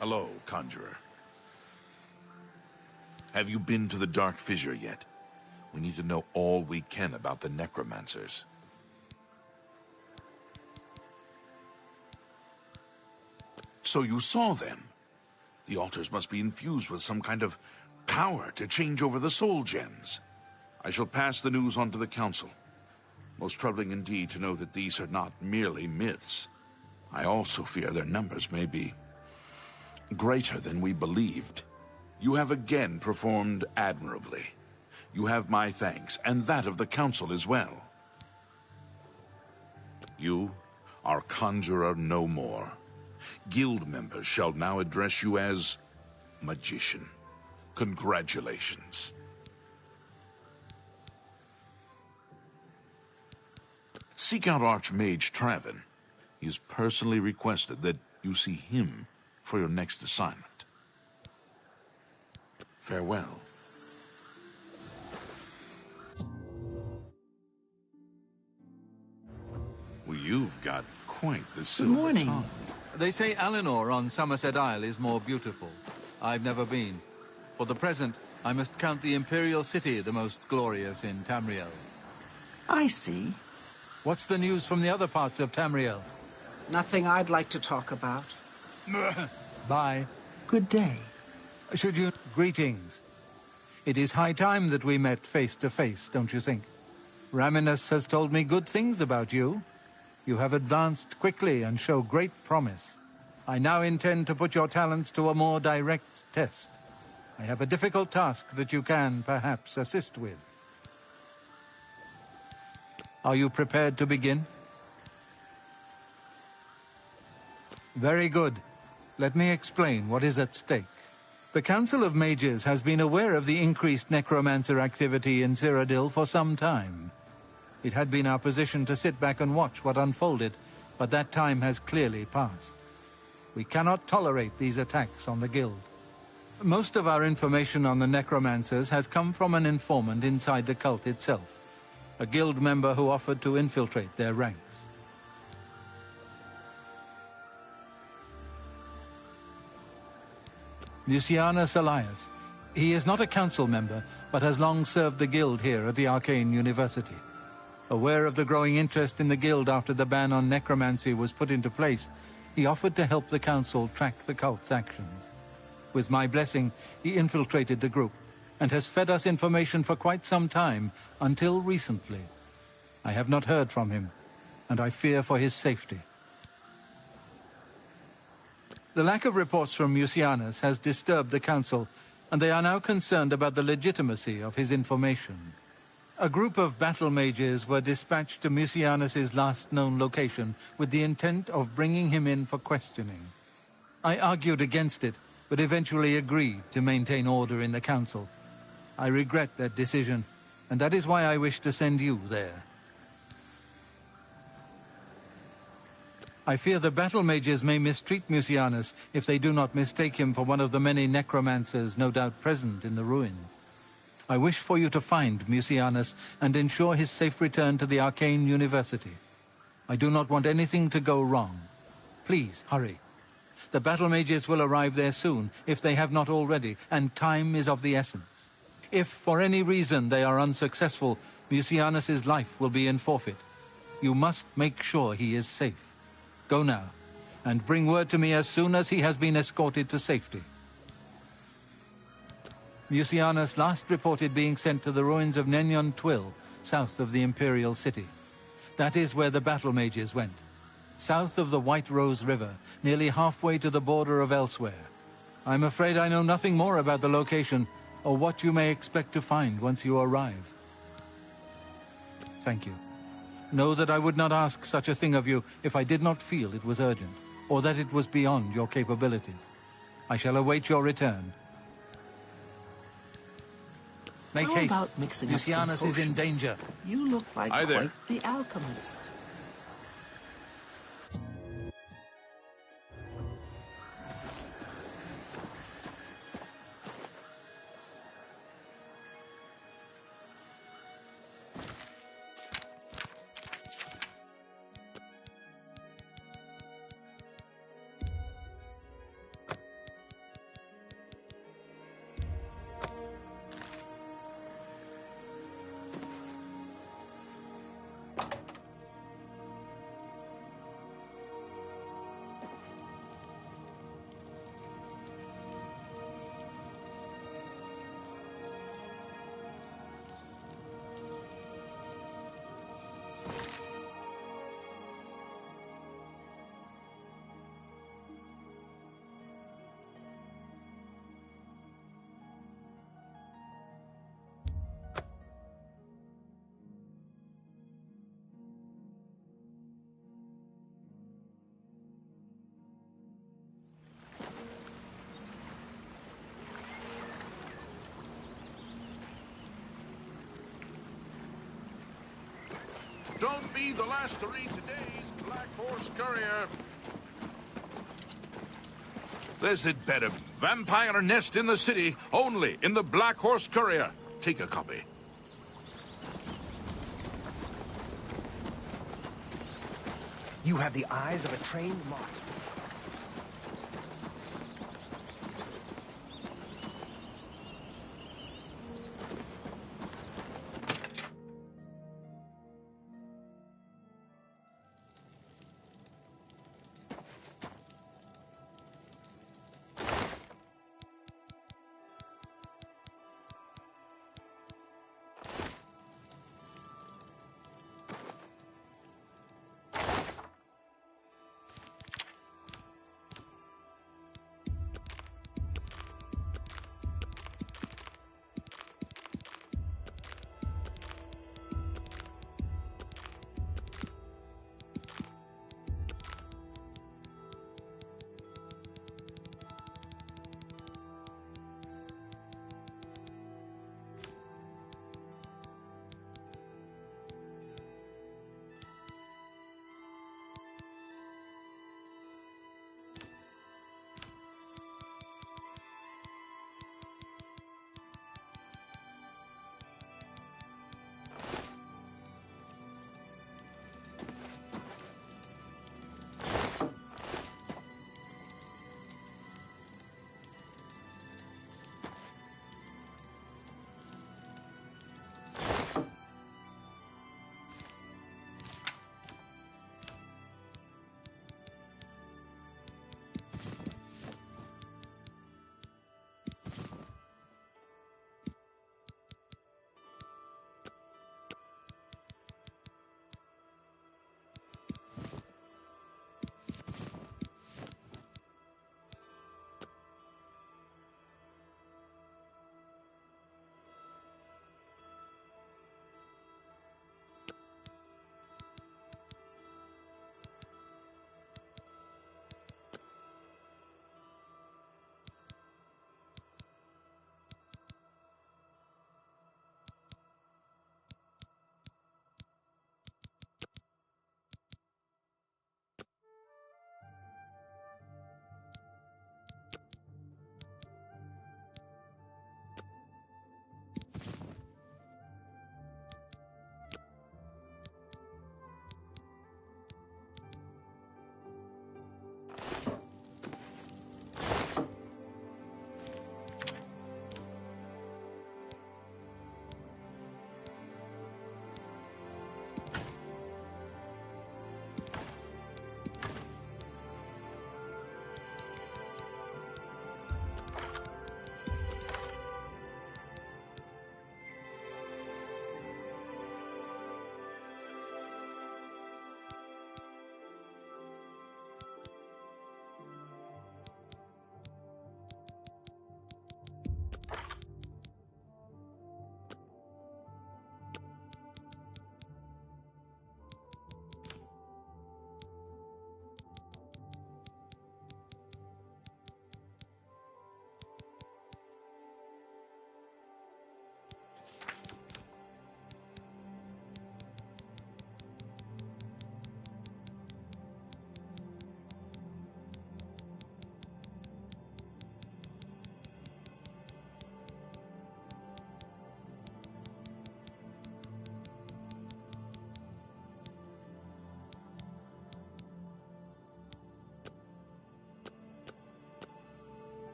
Hello, Conjurer. Have you been to the Dark Fissure yet? We need to know all we can about the necromancers. So you saw them? The altars must be infused with some kind of power to change over the soul gems. I shall pass the news on to the Council. Most troubling indeed to know that these are not merely myths. I also fear their numbers may be greater than we believed. You have again performed admirably. You have my thanks, and that of the Council as well. You are Conjurer no more. Guild members shall now address you as Magician. Congratulations. Seek out Archmage Travin. He has personally requested that you see him for your next assignment. Farewell. Well, you've got quite the silver morning. tongue. They say Alinor on Somerset Isle is more beautiful. I've never been. For the present, I must count the Imperial City the most glorious in Tamriel. I see. What's the news from the other parts of Tamriel? Nothing I'd like to talk about. Bye. Good day. Should you... Greetings. It is high time that we met face to face, don't you think? Raminus has told me good things about you. You have advanced quickly and show great promise. I now intend to put your talents to a more direct test. I have a difficult task that you can, perhaps, assist with. Are you prepared to begin? Very good. Let me explain what is at stake. The Council of Mages has been aware of the increased necromancer activity in Cyrodiil for some time. It had been our position to sit back and watch what unfolded, but that time has clearly passed. We cannot tolerate these attacks on the Guild. Most of our information on the necromancers has come from an informant inside the cult itself, a Guild member who offered to infiltrate their ranks. Lucianus Elias. He is not a council member, but has long served the Guild here at the Arcane University. Aware of the growing interest in the Guild after the ban on necromancy was put into place, he offered to help the Council track the cult's actions. With my blessing, he infiltrated the group, and has fed us information for quite some time, until recently. I have not heard from him, and I fear for his safety. The lack of reports from Mucianus has disturbed the Council, and they are now concerned about the legitimacy of his information. A group of battle mages were dispatched to Mucianus's last known location with the intent of bringing him in for questioning. I argued against it, but eventually agreed to maintain order in the Council. I regret that decision, and that is why I wish to send you there. I fear the battle mages may mistreat Mucianus if they do not mistake him for one of the many necromancers no doubt present in the ruins. I wish for you to find Mucianus and ensure his safe return to the Arcane University. I do not want anything to go wrong. Please, hurry. The battle mages will arrive there soon, if they have not already, and time is of the essence. If, for any reason, they are unsuccessful, Mucianus's life will be in forfeit. You must make sure he is safe. Go now, and bring word to me as soon as he has been escorted to safety. Mucianus last reported being sent to the ruins of Nenyon Twill, south of the Imperial City. That is where the battle mages went. South of the White Rose River, nearly halfway to the border of elsewhere. I'm afraid I know nothing more about the location, or what you may expect to find once you arrive. Thank you. Know that I would not ask such a thing of you if I did not feel it was urgent, or that it was beyond your capabilities. I shall await your return. Make How haste. about mixing up some Lucianus is in potions? danger. You look like Hi there. quite the alchemist. Don't be the last to read today's Black Horse Courier. There's it better. Vampire nest in the city, only in the Black Horse Courier. Take a copy. You have the eyes of a trained marksman.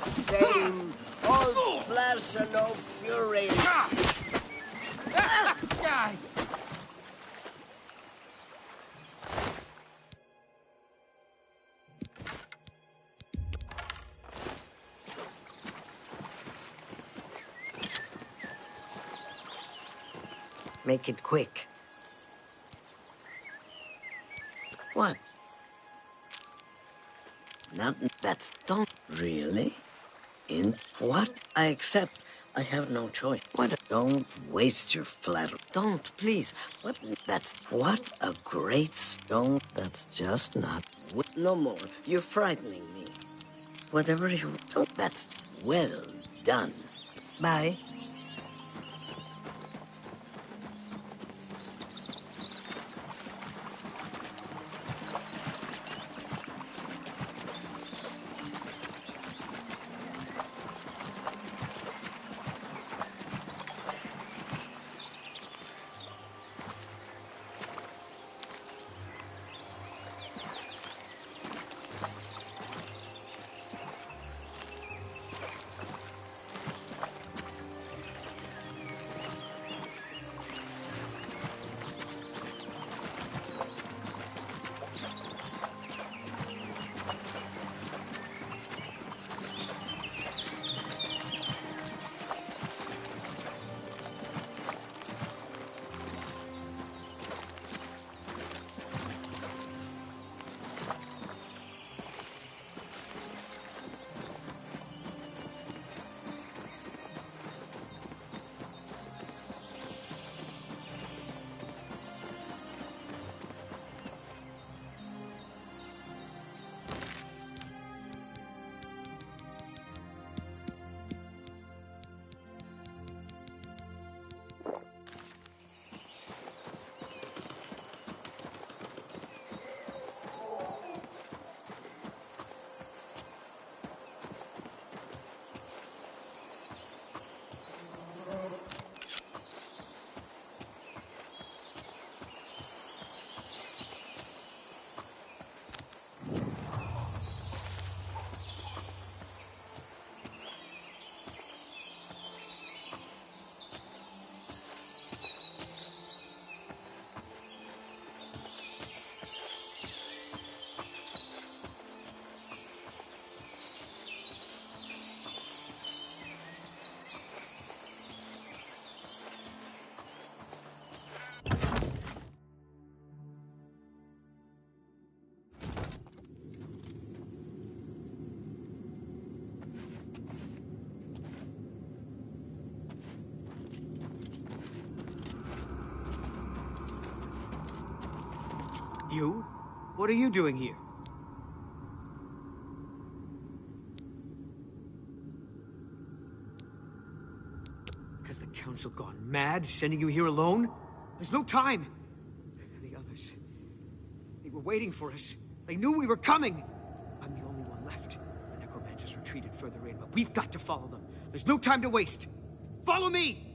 same. All flesh and no fury. Make it quick. What? Nothing. That's don't really. In what? I accept. I have no choice. What? Don't waste your flatter. Don't, please. What? That's what a great stone. That's just not. No more. You're frightening me. Whatever you don't. That's well done. Bye. You? What are you doing here? Has the council gone mad, sending you here alone? There's no time! The others... they were waiting for us. They knew we were coming! I'm the only one left. The necromancers retreated further in, but we've got to follow them. There's no time to waste. Follow me!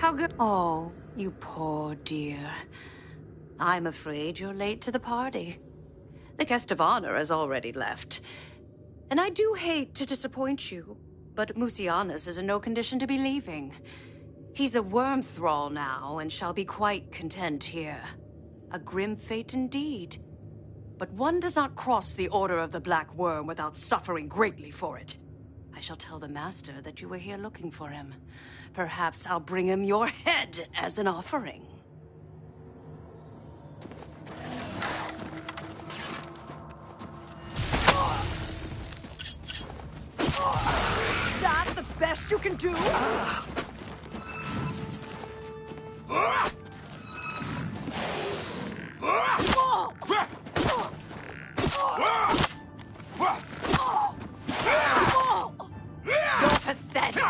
How good? Oh, you poor dear. I'm afraid you're late to the party. The guest of honor has already left. And I do hate to disappoint you, but Musianus is in no condition to be leaving. He's a worm thrall now and shall be quite content here. A grim fate indeed. But one does not cross the Order of the Black Worm without suffering greatly for it. I shall tell the Master that you were here looking for him. Perhaps I'll bring him your head as an offering. That's the best you can do? You're pathetic.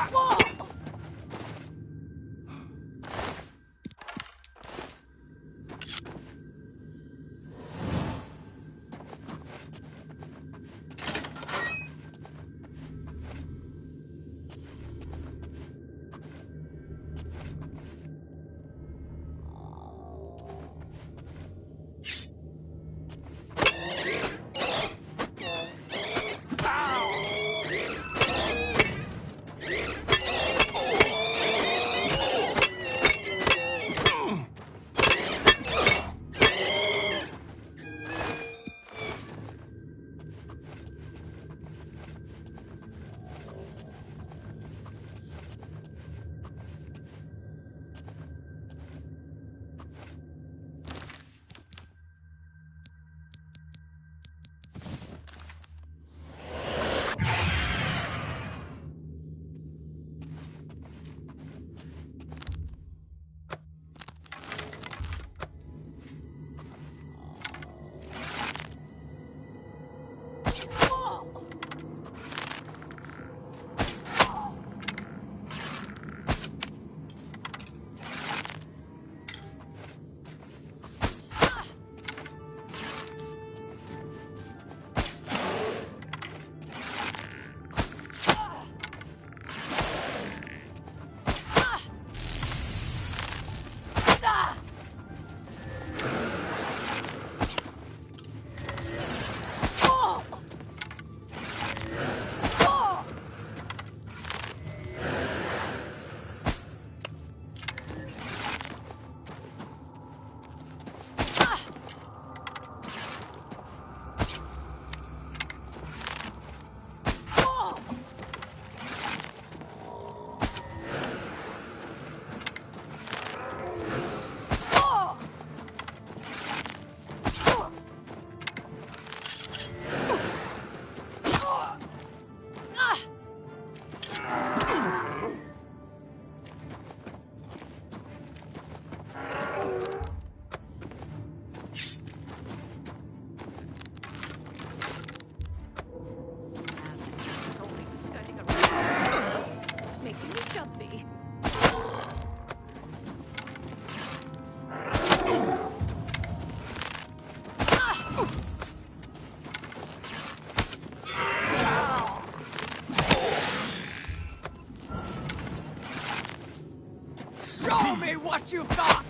Show me what you've got!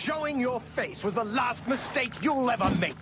Showing your face was the last mistake you'll ever make.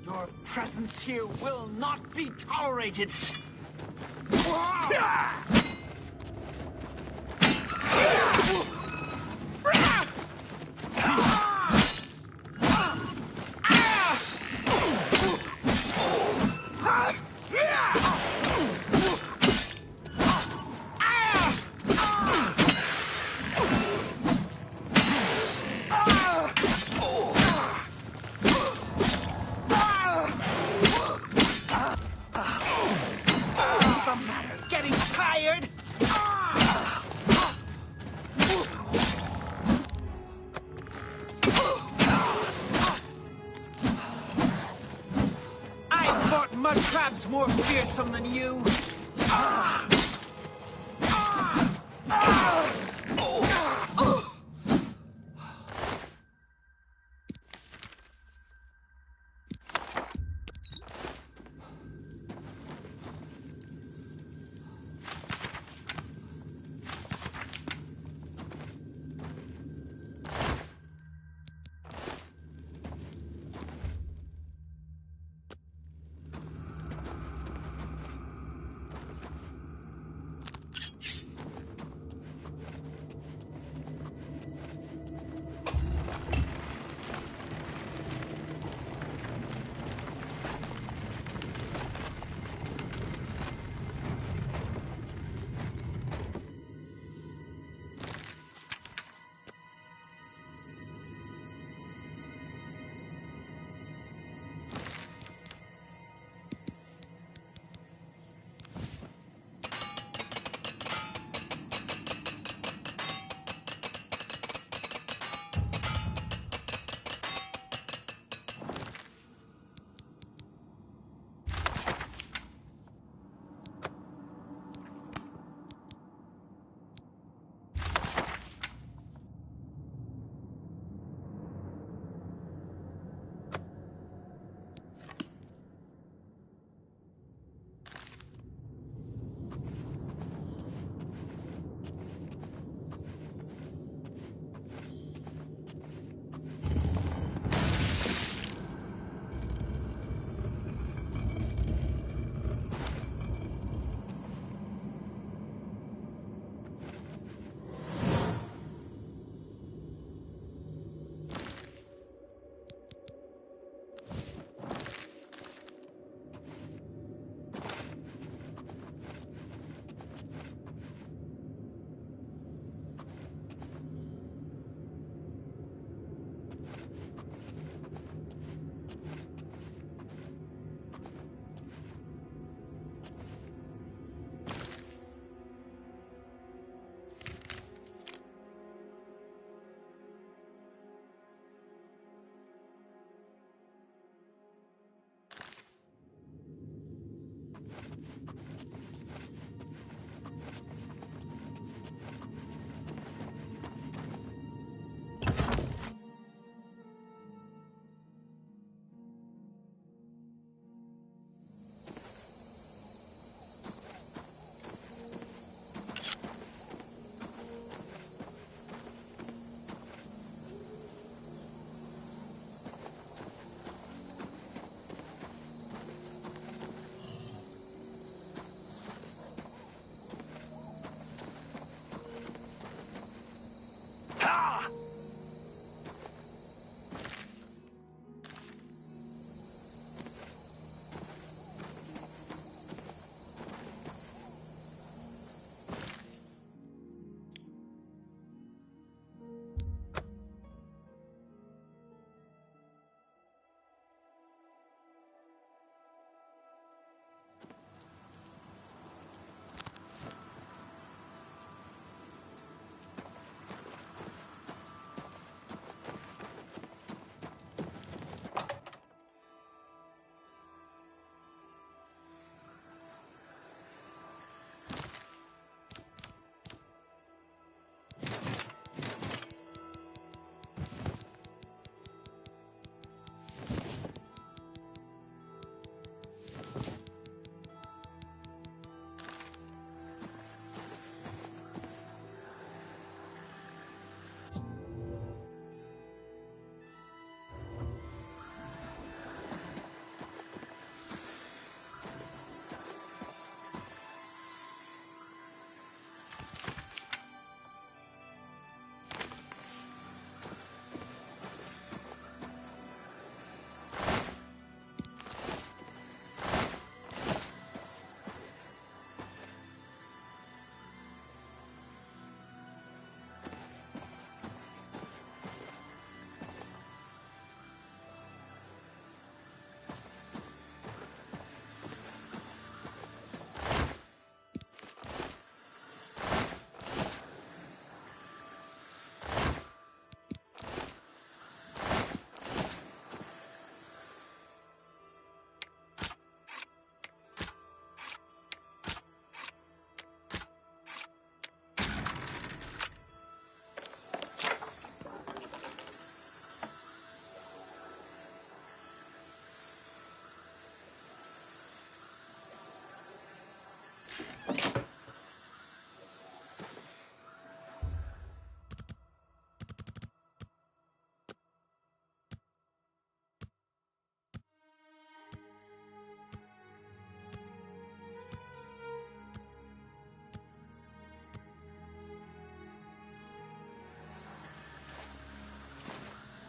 Your presence here will not be tolerated. What's the matter? Getting tired? I fought mud crabs more fearsome than you.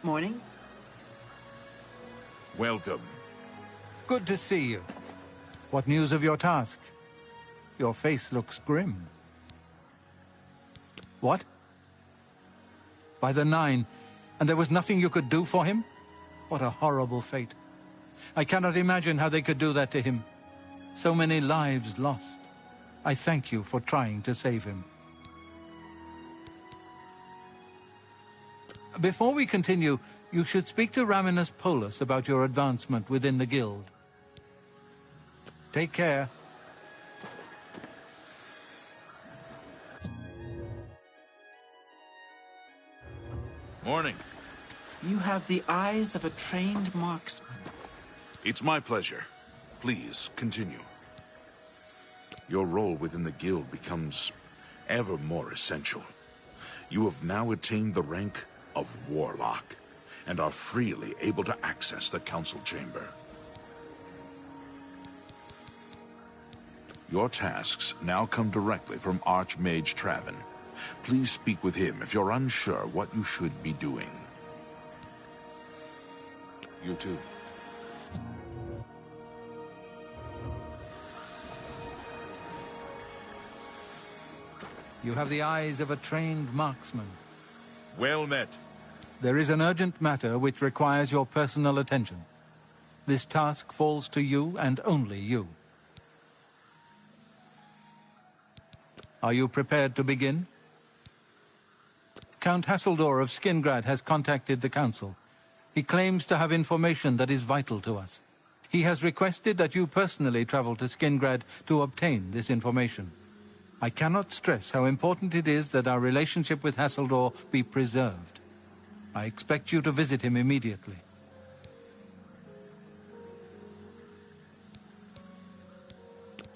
Morning. Welcome. Good to see you. What news of your task? Your face looks grim. What? By the Nine, and there was nothing you could do for him? What a horrible fate. I cannot imagine how they could do that to him. So many lives lost. I thank you for trying to save him. Before we continue, you should speak to Raminus Polus about your advancement within the guild. Take care. Morning. You have the eyes of a trained marksman. It's my pleasure. Please, continue. Your role within the guild becomes ever more essential. You have now attained the rank of Warlock, and are freely able to access the council chamber. Your tasks now come directly from Archmage Traven. Please speak with him if you're unsure what you should be doing. You too. You have the eyes of a trained marksman. Well met. There is an urgent matter which requires your personal attention. This task falls to you and only you. Are you prepared to begin? Count Hasseldor of Skingrad has contacted the council. He claims to have information that is vital to us. He has requested that you personally travel to Skingrad to obtain this information. I cannot stress how important it is that our relationship with Hasseldor be preserved. I expect you to visit him immediately.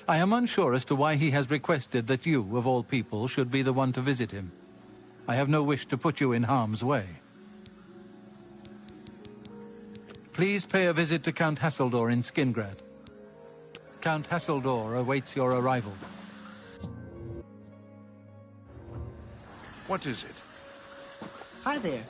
I am unsure as to why he has requested that you, of all people, should be the one to visit him. I have no wish to put you in harm's way. Please pay a visit to Count Hasseldor in Skingrad. Count Hasseldor awaits your arrival. What is it? Hi there.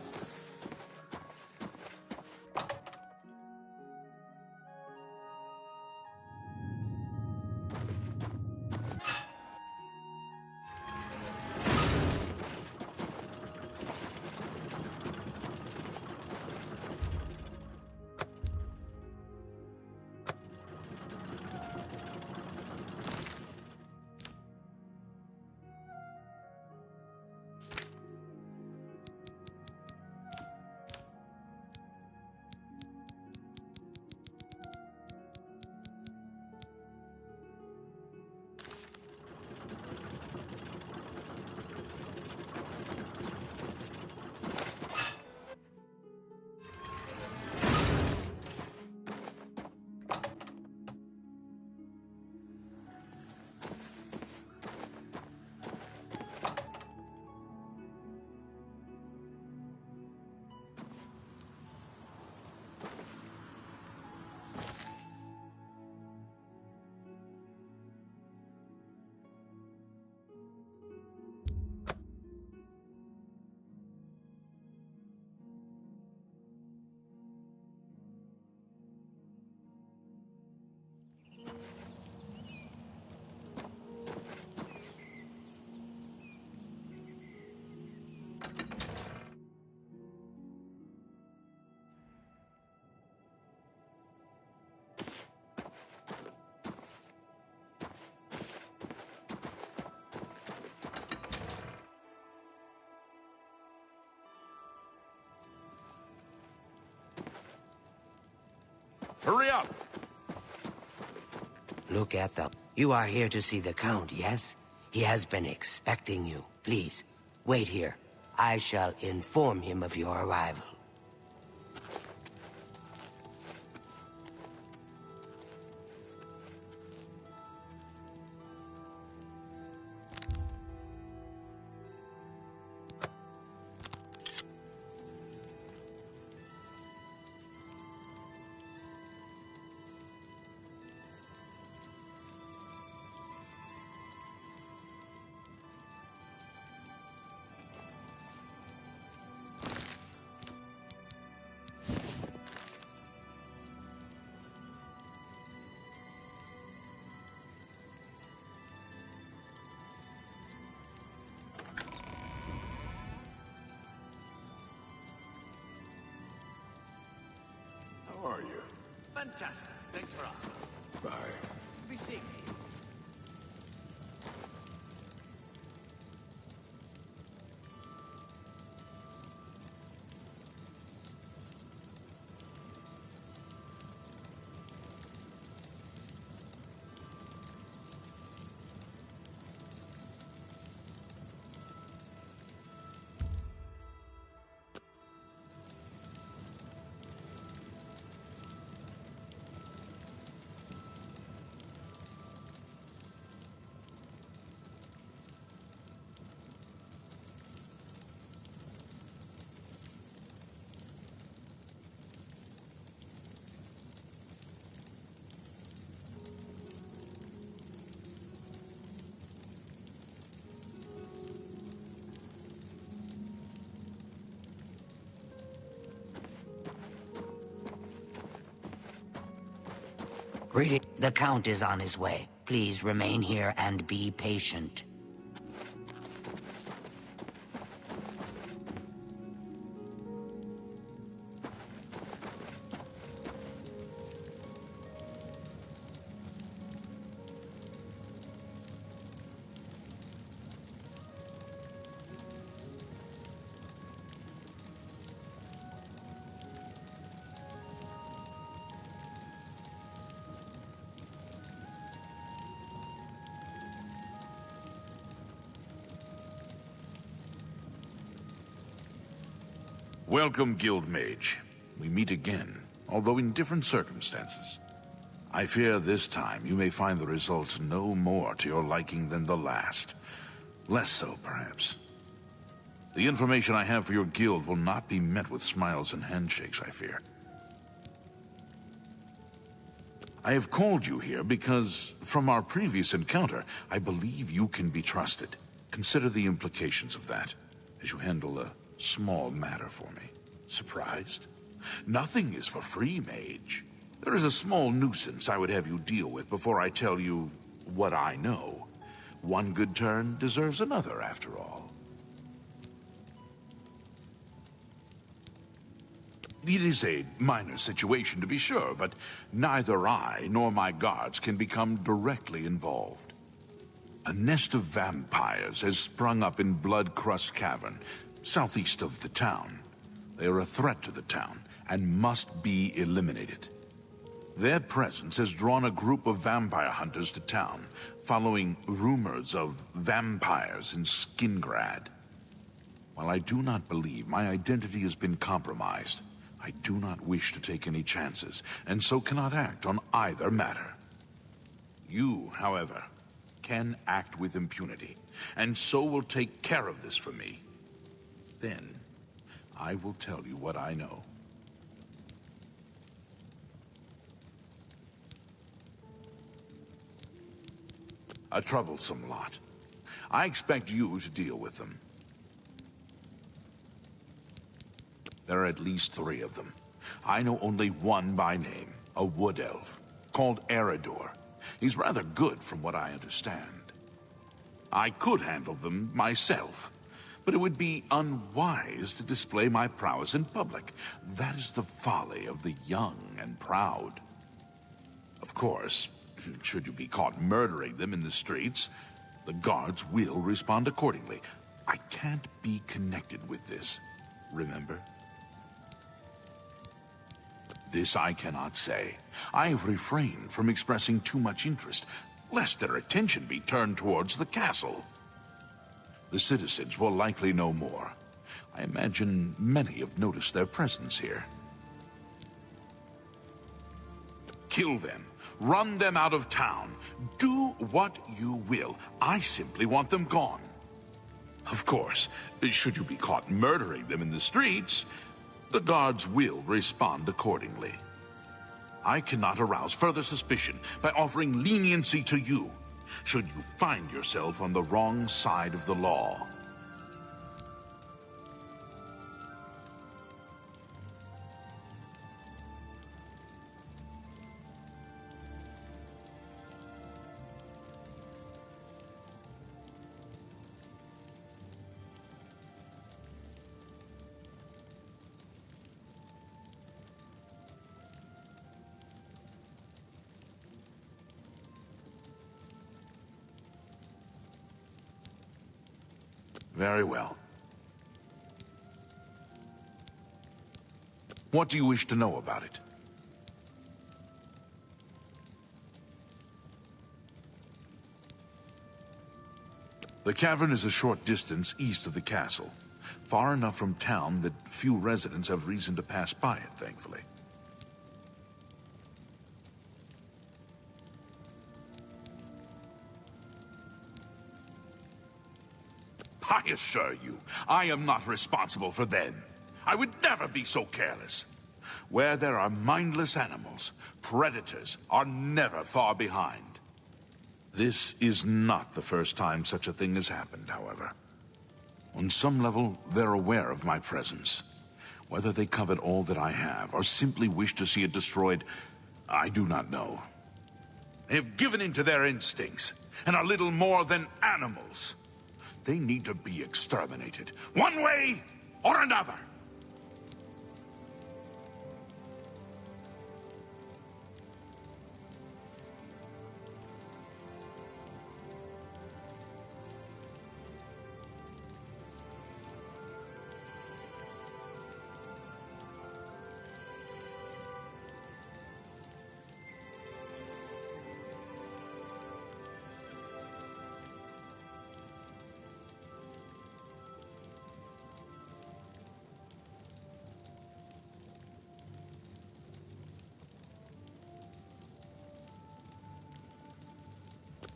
Hurry up! Look at them. You are here to see the Count, yes? He has been expecting you. Please, wait here. I shall inform him of your arrival. How are you? Fantastic. Thanks for asking. Bye. Be seeing me. Greeting. The Count is on his way. Please remain here and be patient. Welcome, Guild Mage. We meet again, although in different circumstances. I fear this time you may find the results no more to your liking than the last. Less so, perhaps. The information I have for your guild will not be met with smiles and handshakes, I fear. I have called you here because, from our previous encounter, I believe you can be trusted. Consider the implications of that, as you handle a small matter for me. Surprised? Nothing is for free, mage. There is a small nuisance I would have you deal with before I tell you what I know. One good turn deserves another, after all. It is a minor situation, to be sure, but neither I nor my guards can become directly involved. A nest of vampires has sprung up in Blood-Crust Cavern, southeast of the town. They are a threat to the town, and must be eliminated. Their presence has drawn a group of vampire hunters to town, following rumors of vampires in Skingrad. While I do not believe my identity has been compromised, I do not wish to take any chances, and so cannot act on either matter. You, however, can act with impunity, and so will take care of this for me. Then, I will tell you what I know. A troublesome lot. I expect you to deal with them. There are at least 3 of them. I know only one by name, a wood elf, called Eridor. He's rather good from what I understand. I could handle them myself, but it would be unwise to display my prowess in public. That is the folly of the young and proud. Of course, should you be caught murdering them in the streets, the guards will respond accordingly. I can't be connected with this, remember? This I cannot say. I have refrained from expressing too much interest, lest their attention be turned towards the castle. The citizens will likely know more. I imagine many have noticed their presence here. Kill them. Run them out of town. Do what you will. I simply want them gone. Of course, should you be caught murdering them in the streets, the guards will respond accordingly. I cannot arouse further suspicion by offering leniency to you, should you find yourself on the wrong side of the law. Very well. What do you wish to know about it? The cavern is a short distance east of the castle, far enough from town that few residents have reason to pass by it, thankfully. I assure you, I am not responsible for them. I would never be so careless. Where there are mindless animals, predators are never far behind. This is not the first time such a thing has happened, however. On some level, they're aware of my presence. Whether they covet all that I have, or simply wish to see it destroyed, I do not know. They have given in to their instincts, and are little more than animals. They need to be exterminated, one way or another.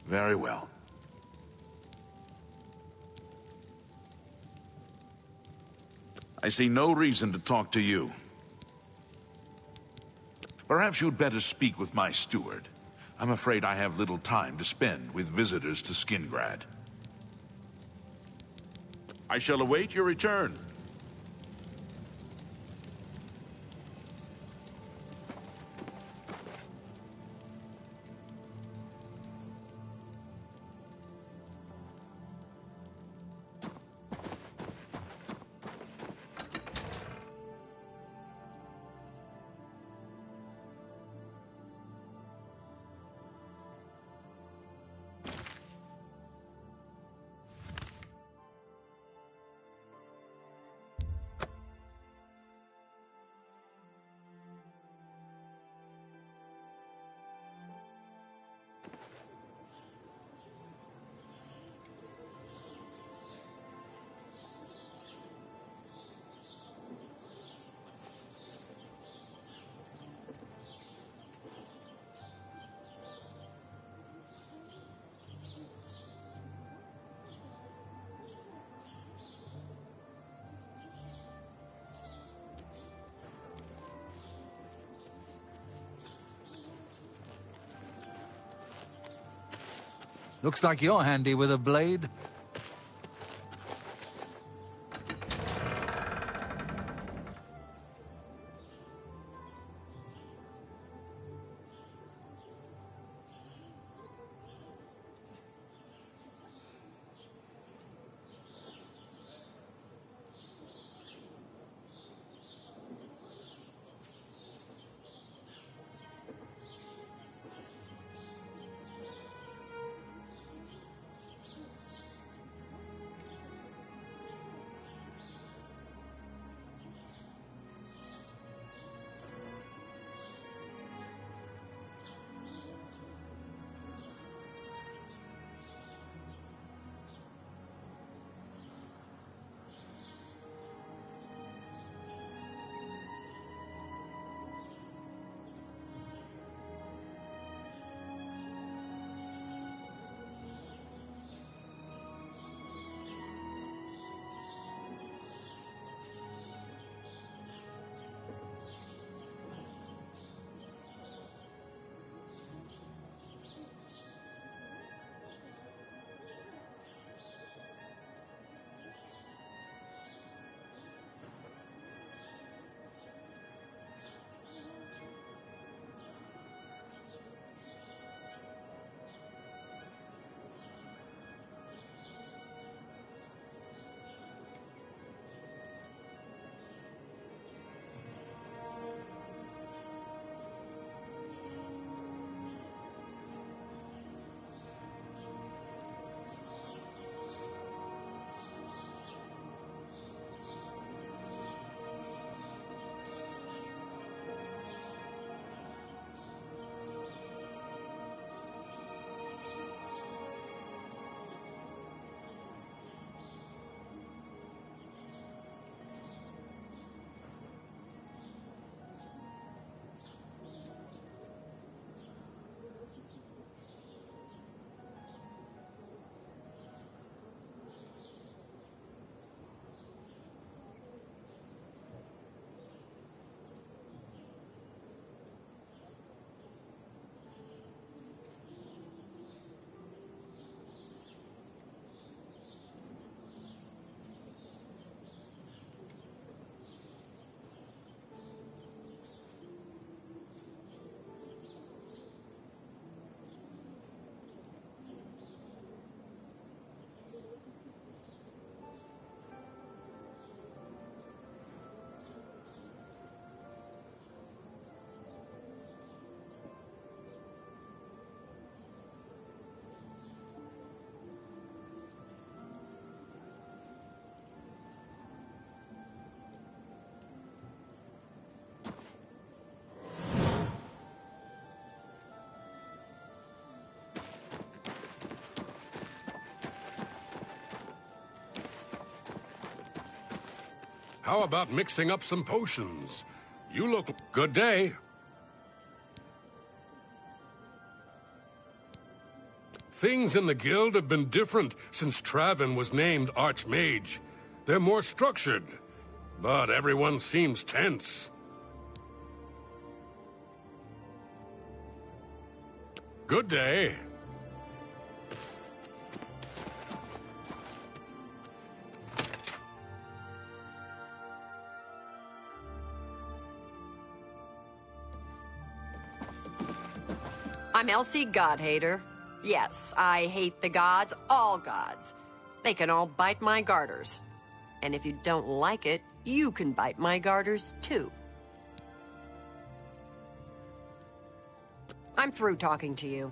Very well. I see no reason to talk to you. Perhaps you'd better speak with my steward. I'm afraid I have little time to spend with visitors to Skingrad. I shall await your return. Looks like you're handy with a blade. How about mixing up some potions? You look... Good day. Things in the guild have been different since Traven was named Archmage. They're more structured, but everyone seems tense. Good day. I'm Elsie Godhater. Yes, I hate the gods, all gods. They can all bite my garters. And if you don't like it, you can bite my garters too. I'm through talking to you.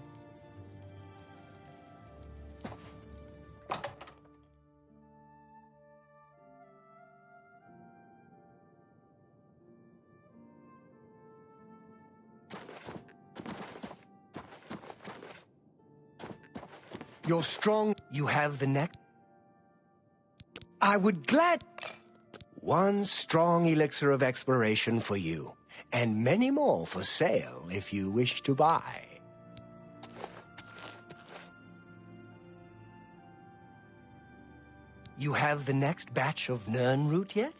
You're strong. You have the neck. I would glad... One strong elixir of exploration for you, and many more for sale if you wish to buy. You have the next batch of Nern root yet?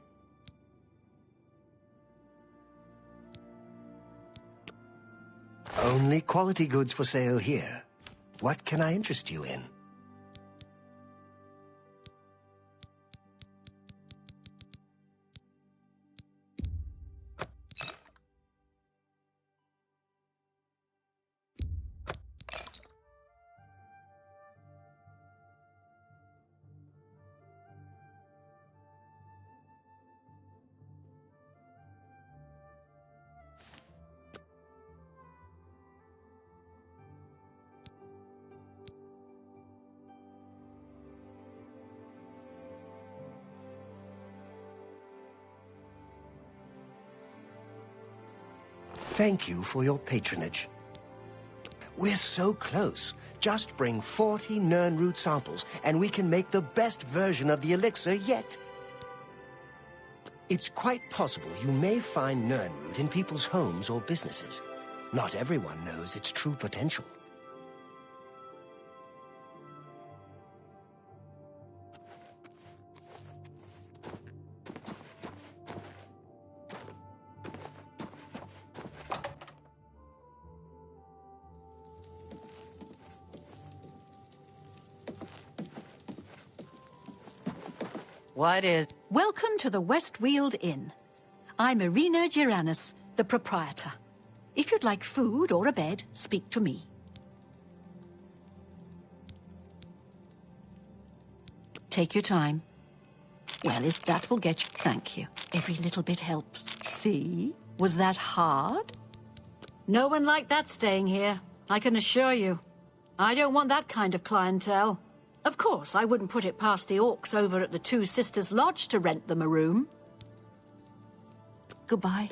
Only quality goods for sale here. What can I interest you in? Thank you for your patronage. We're so close. Just bring 40 Nern root samples, and we can make the best version of the elixir yet. It's quite possible you may find Nern root in people's homes or businesses. Not everyone knows its true potential. What is... Welcome to the Westweald Inn. I'm Irina Giranus, the proprietor. If you'd like food or a bed, speak to me. Take your time. Well, if that will get you... Thank you. Every little bit helps. See? Was that hard? No one like that staying here, I can assure you. I don't want that kind of clientele. Of course, I wouldn't put it past the orcs over at the Two Sisters Lodge to rent them a room. Goodbye.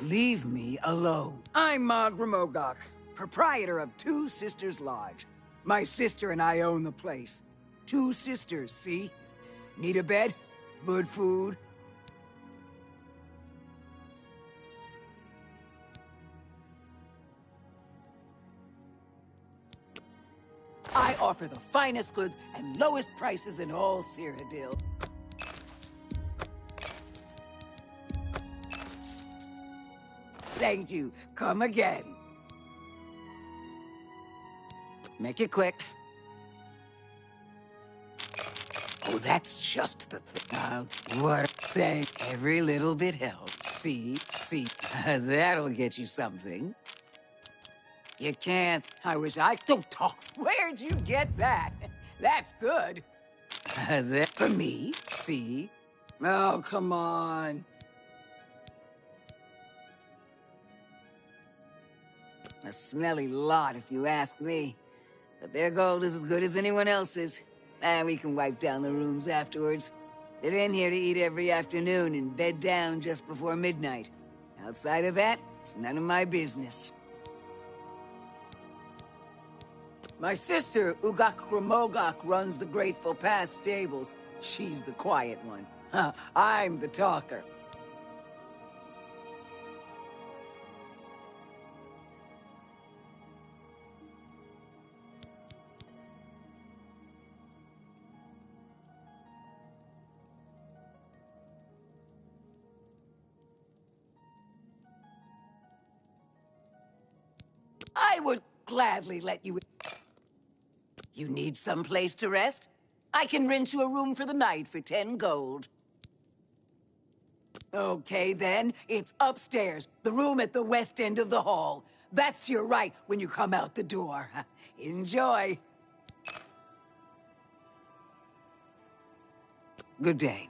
Leave me alone. I'm Margrim Ogok, proprietor of Two Sisters Lodge. My sister and I own the place. Two sisters, see? Need a bed? Good food? offer the finest goods and lowest prices in all Cyrodiil. Thank you. Come again. Make it quick. Oh, that's just the thing. What thing? Every little bit helps. See? That'll get you something. You can't. I wish I don't talk. Where'd you get that? That's good. That for me? See? Oh, come on. A smelly lot, if you ask me. But their gold is as good as anyone else's. And we can wipe down the rooms afterwards. They're in here to eat every afternoon and bed down just before midnight. Outside of that, it's none of my business. My sister, Ugak Gramogak, runs the Grateful Pass stables. She's the quiet one. I'm the talker. I would gladly let you... You need some place to rest? I can rent you a room for the night for 10 gold. Okay, then. It's upstairs. The room at the west end of the hall. That's to your right when you come out the door. Enjoy. Good day.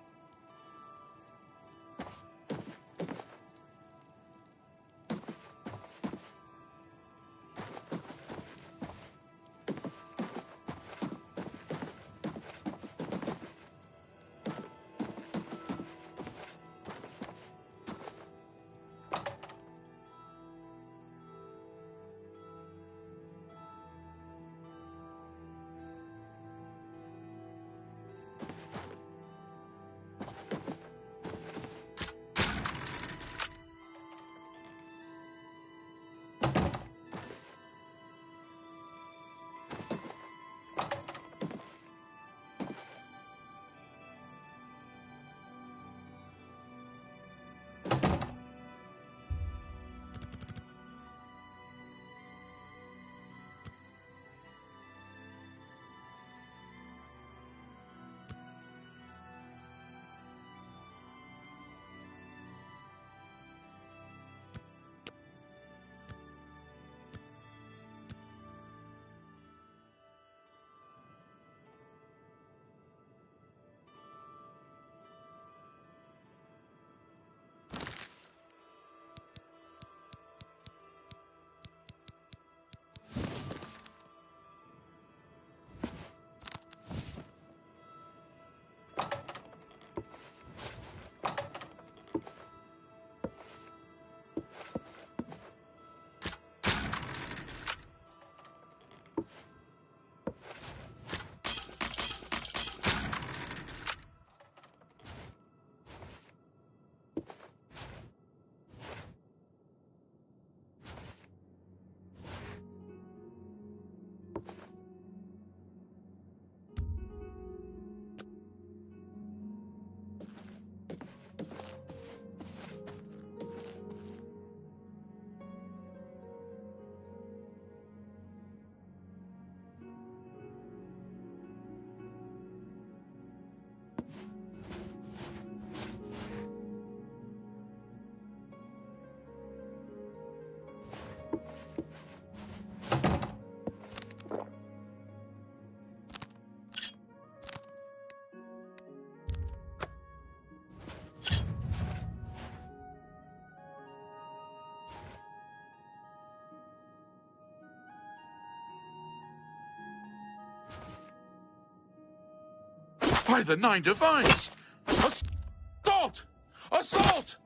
By the Nine Divines! Assault! Assault!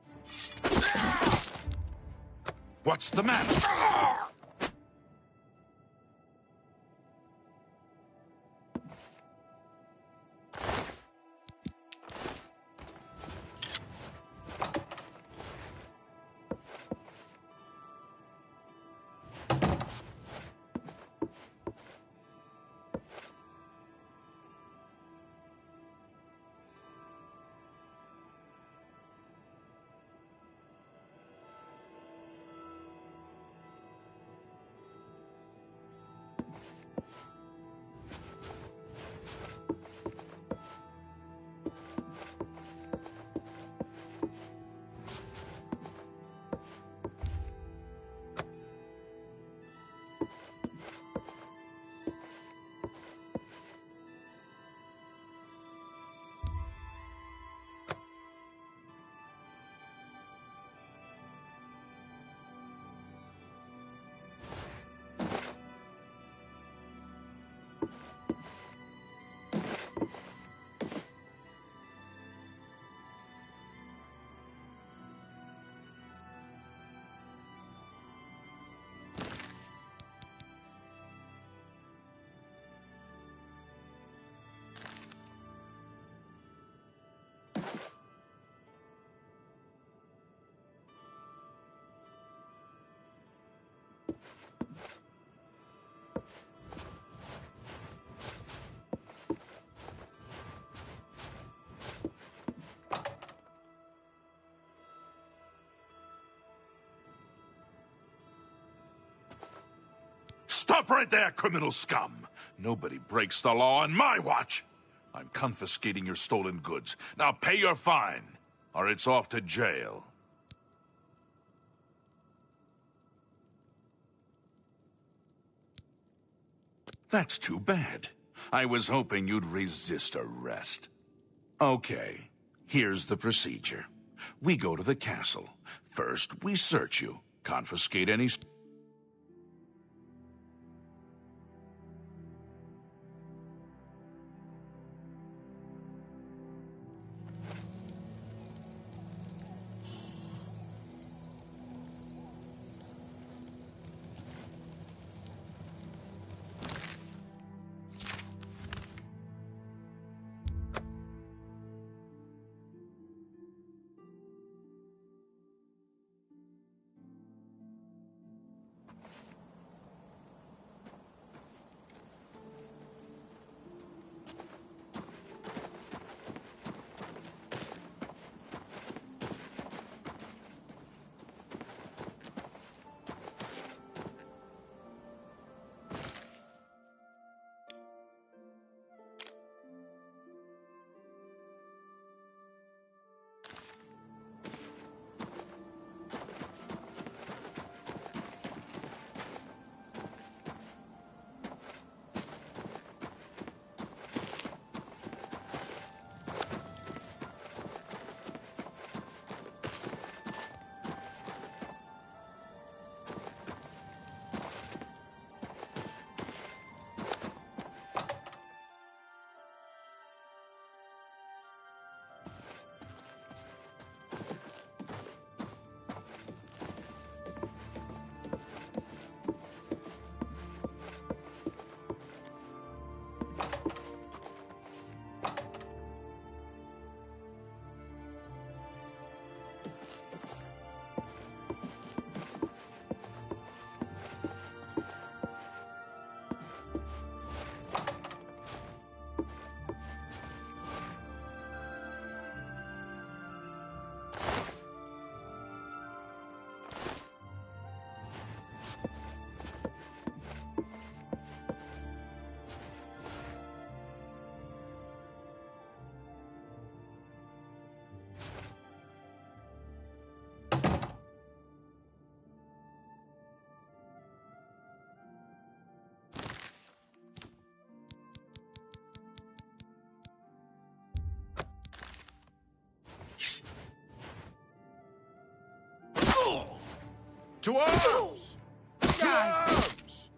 What's the matter? Stop right there, criminal scum! Nobody breaks the law on my watch! I'm confiscating your stolen goods. Now pay your fine, or it's off to jail. That's too bad. I was hoping you'd resist arrest. Okay, here's the procedure. We go to the castle. First, we search you, confiscate any... To arms! To arms!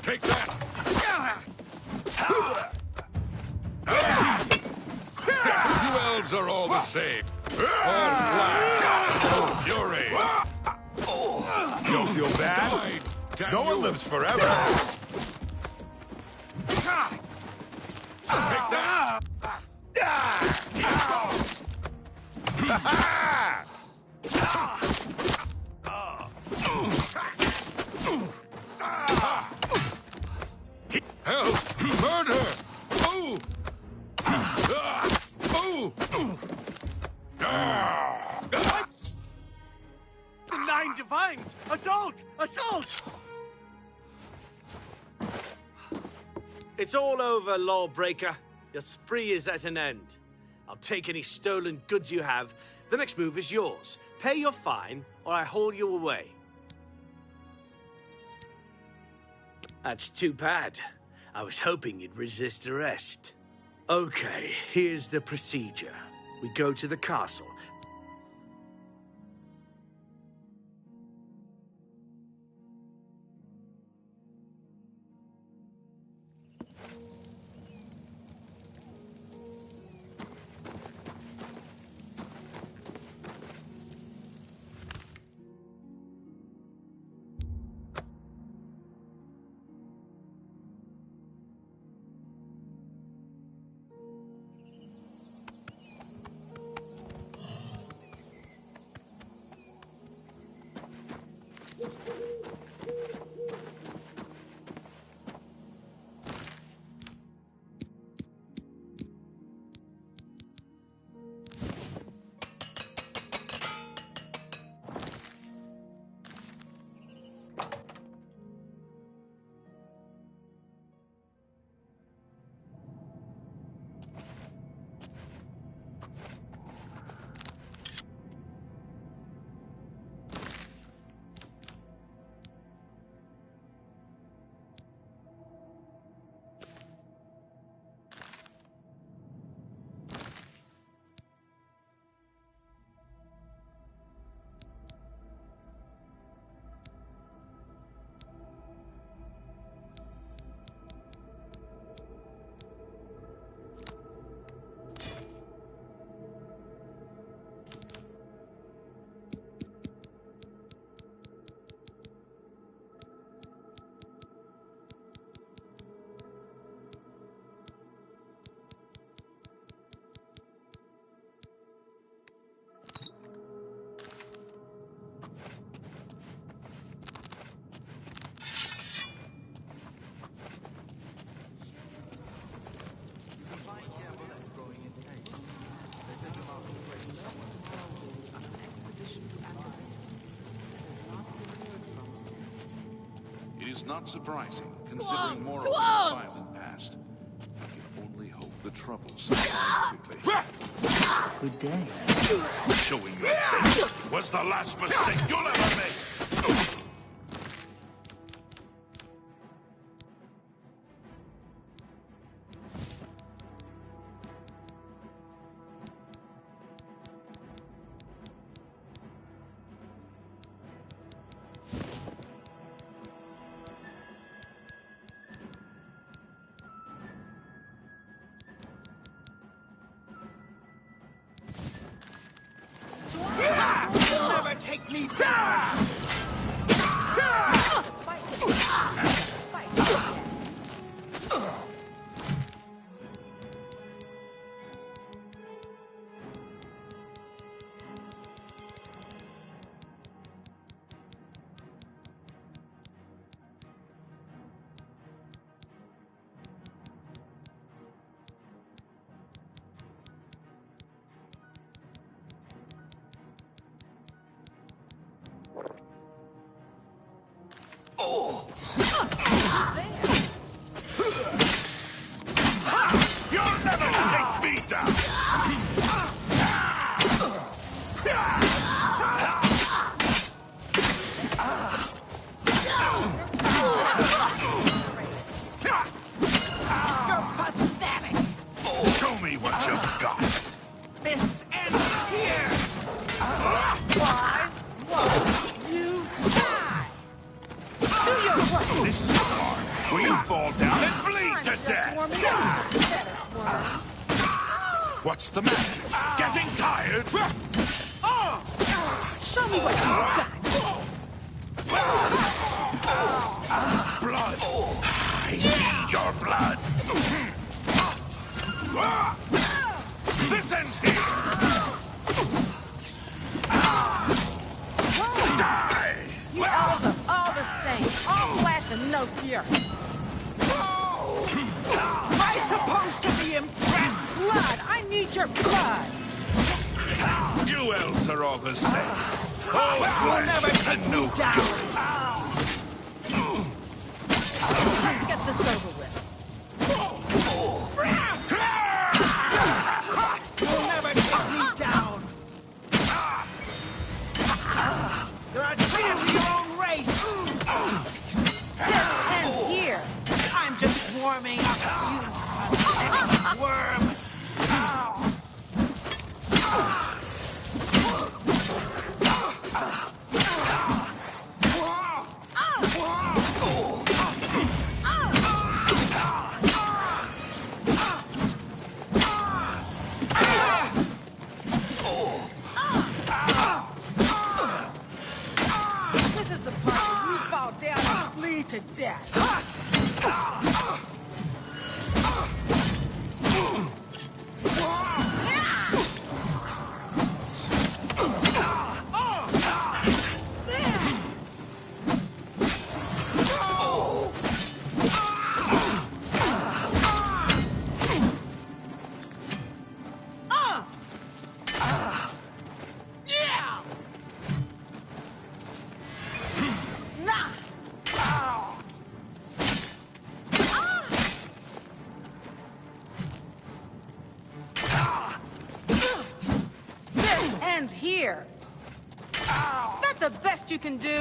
Take that! You elves are all the same. All flash, no fury. Don't feel bad. No one lives forever. Take that! Help! Murder! Oh! The 9 divines! Assault! Assault! It's all over, lawbreaker. Your spree is at an end. I'll take any stolen goods you have. The next move is yours. Pay your fine, or I haul you away. That's too bad. I was hoping you'd resist arrest. Okay, here's the procedure. We go to the castle. It is not surprising, considering more of the violent past. I can only hope the trouble subsides quickly. Good day. Showing your face was the last mistake you'll ever make! You'll never take me down! You'll never take me down! You're pathetic! Show me what you've got! This ends here! Why won't you die? Do your work! This is hard. Will you fall down and bleed to death? What's the matter? Getting tired? Show me what you got! Blood! I need your blood! This ends here! Die! You elves are all the same. All flesh and no fury. Am I supposed to be impressed? Blood! I need your blood! You elves are all the same. You'll never take me down! Let's get this over with. warming up, you pathetic worm! This is the part where you fall down and bleed to death. Ends here. Is that the best you can do?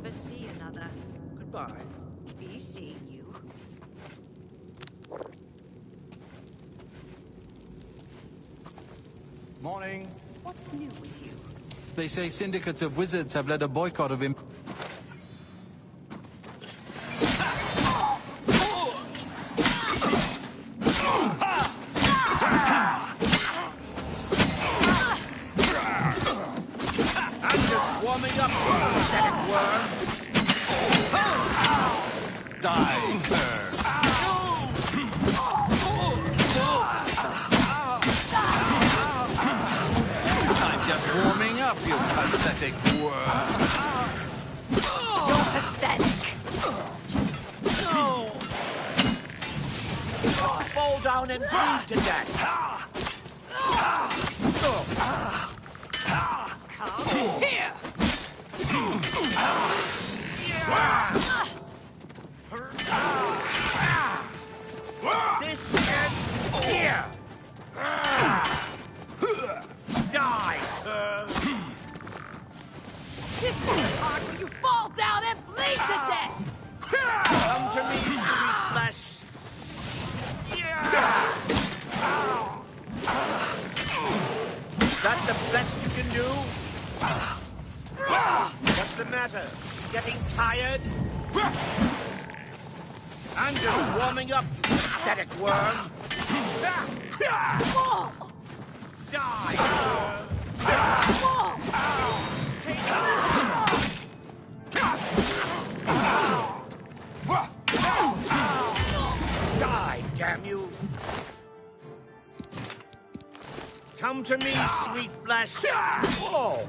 See another. Goodbye. Be seeing you. Morning. What's new with you? They say syndicates of wizards have led a boycott of him. Warming up, pathetic worm. Die, cur. I'm just warming up, you pathetic worm. You're pathetic. down and bleed to death. Come here! This ends here. Die. This is the part where you fall down and bleed to death! Come to me, sweet flesh. Is that the best you can do? What's the matter? Getting tired? I'm just warming up, you pathetic worm. Die! Die, damn you! Come to me, sweet flesh! Whoa!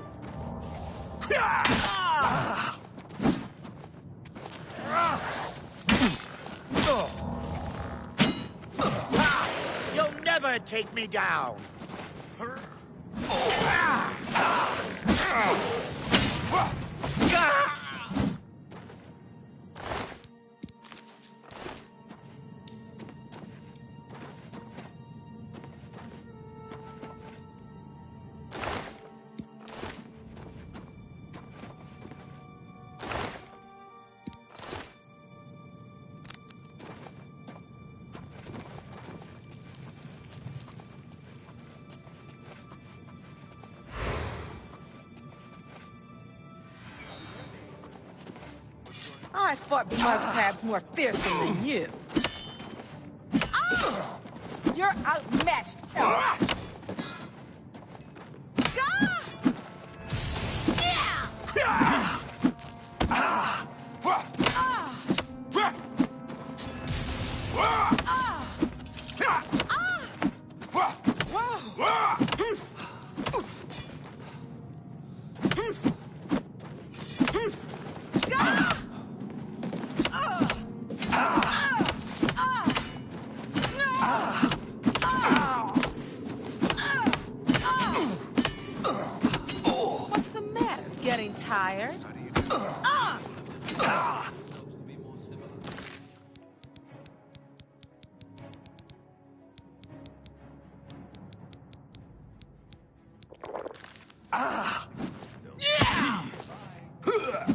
You'll never take me down! I fought with my crabs more fearsome than you. Oh! You're outmatched, Elf. What's the matter? Getting tired?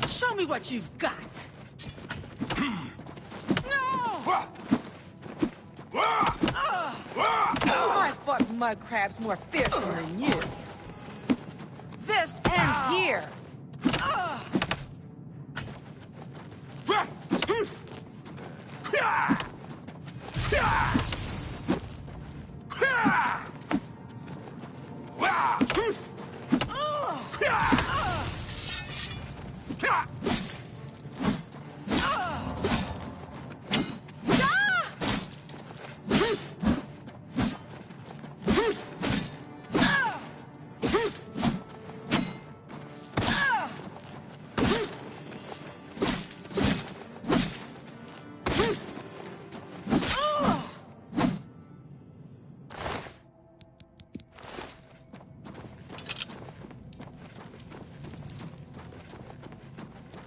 Show me what you've got. I fought with my crabs more fearsome than you. This ends here.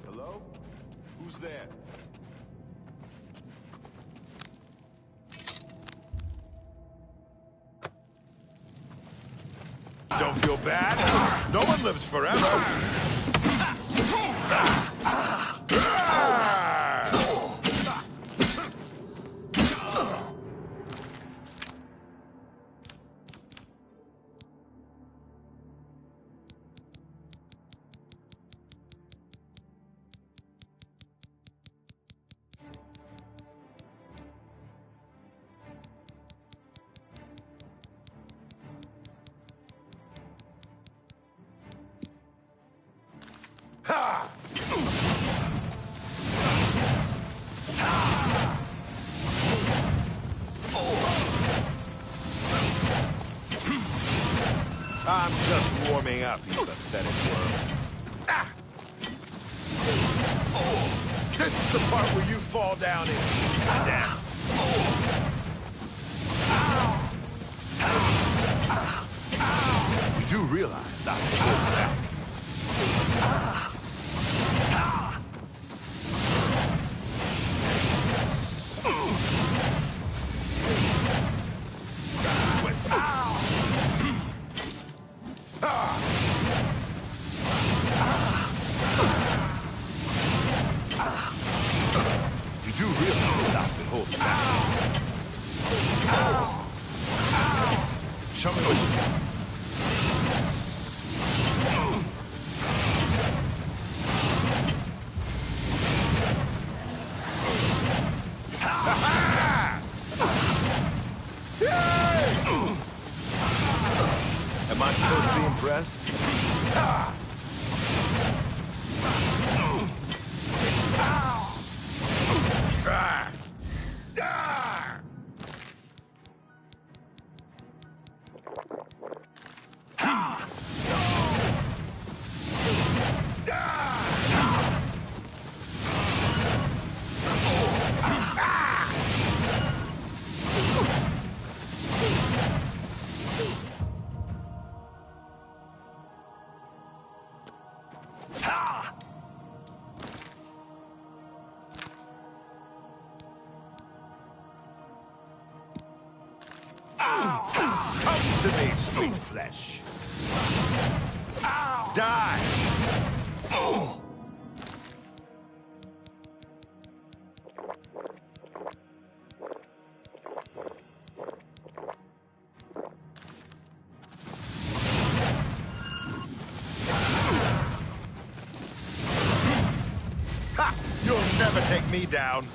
Hello? Who's there? Don't feel bad. No one lives forever. I'm just warming up, you pathetic worm. Ah! This is the part where you fall down in. Down. You do realize I can hold back. You do realize I can hold back. Show me what you got. Am I supposed to be impressed? Come to me, sweet flesh. Die! Ha! You'll never take me down.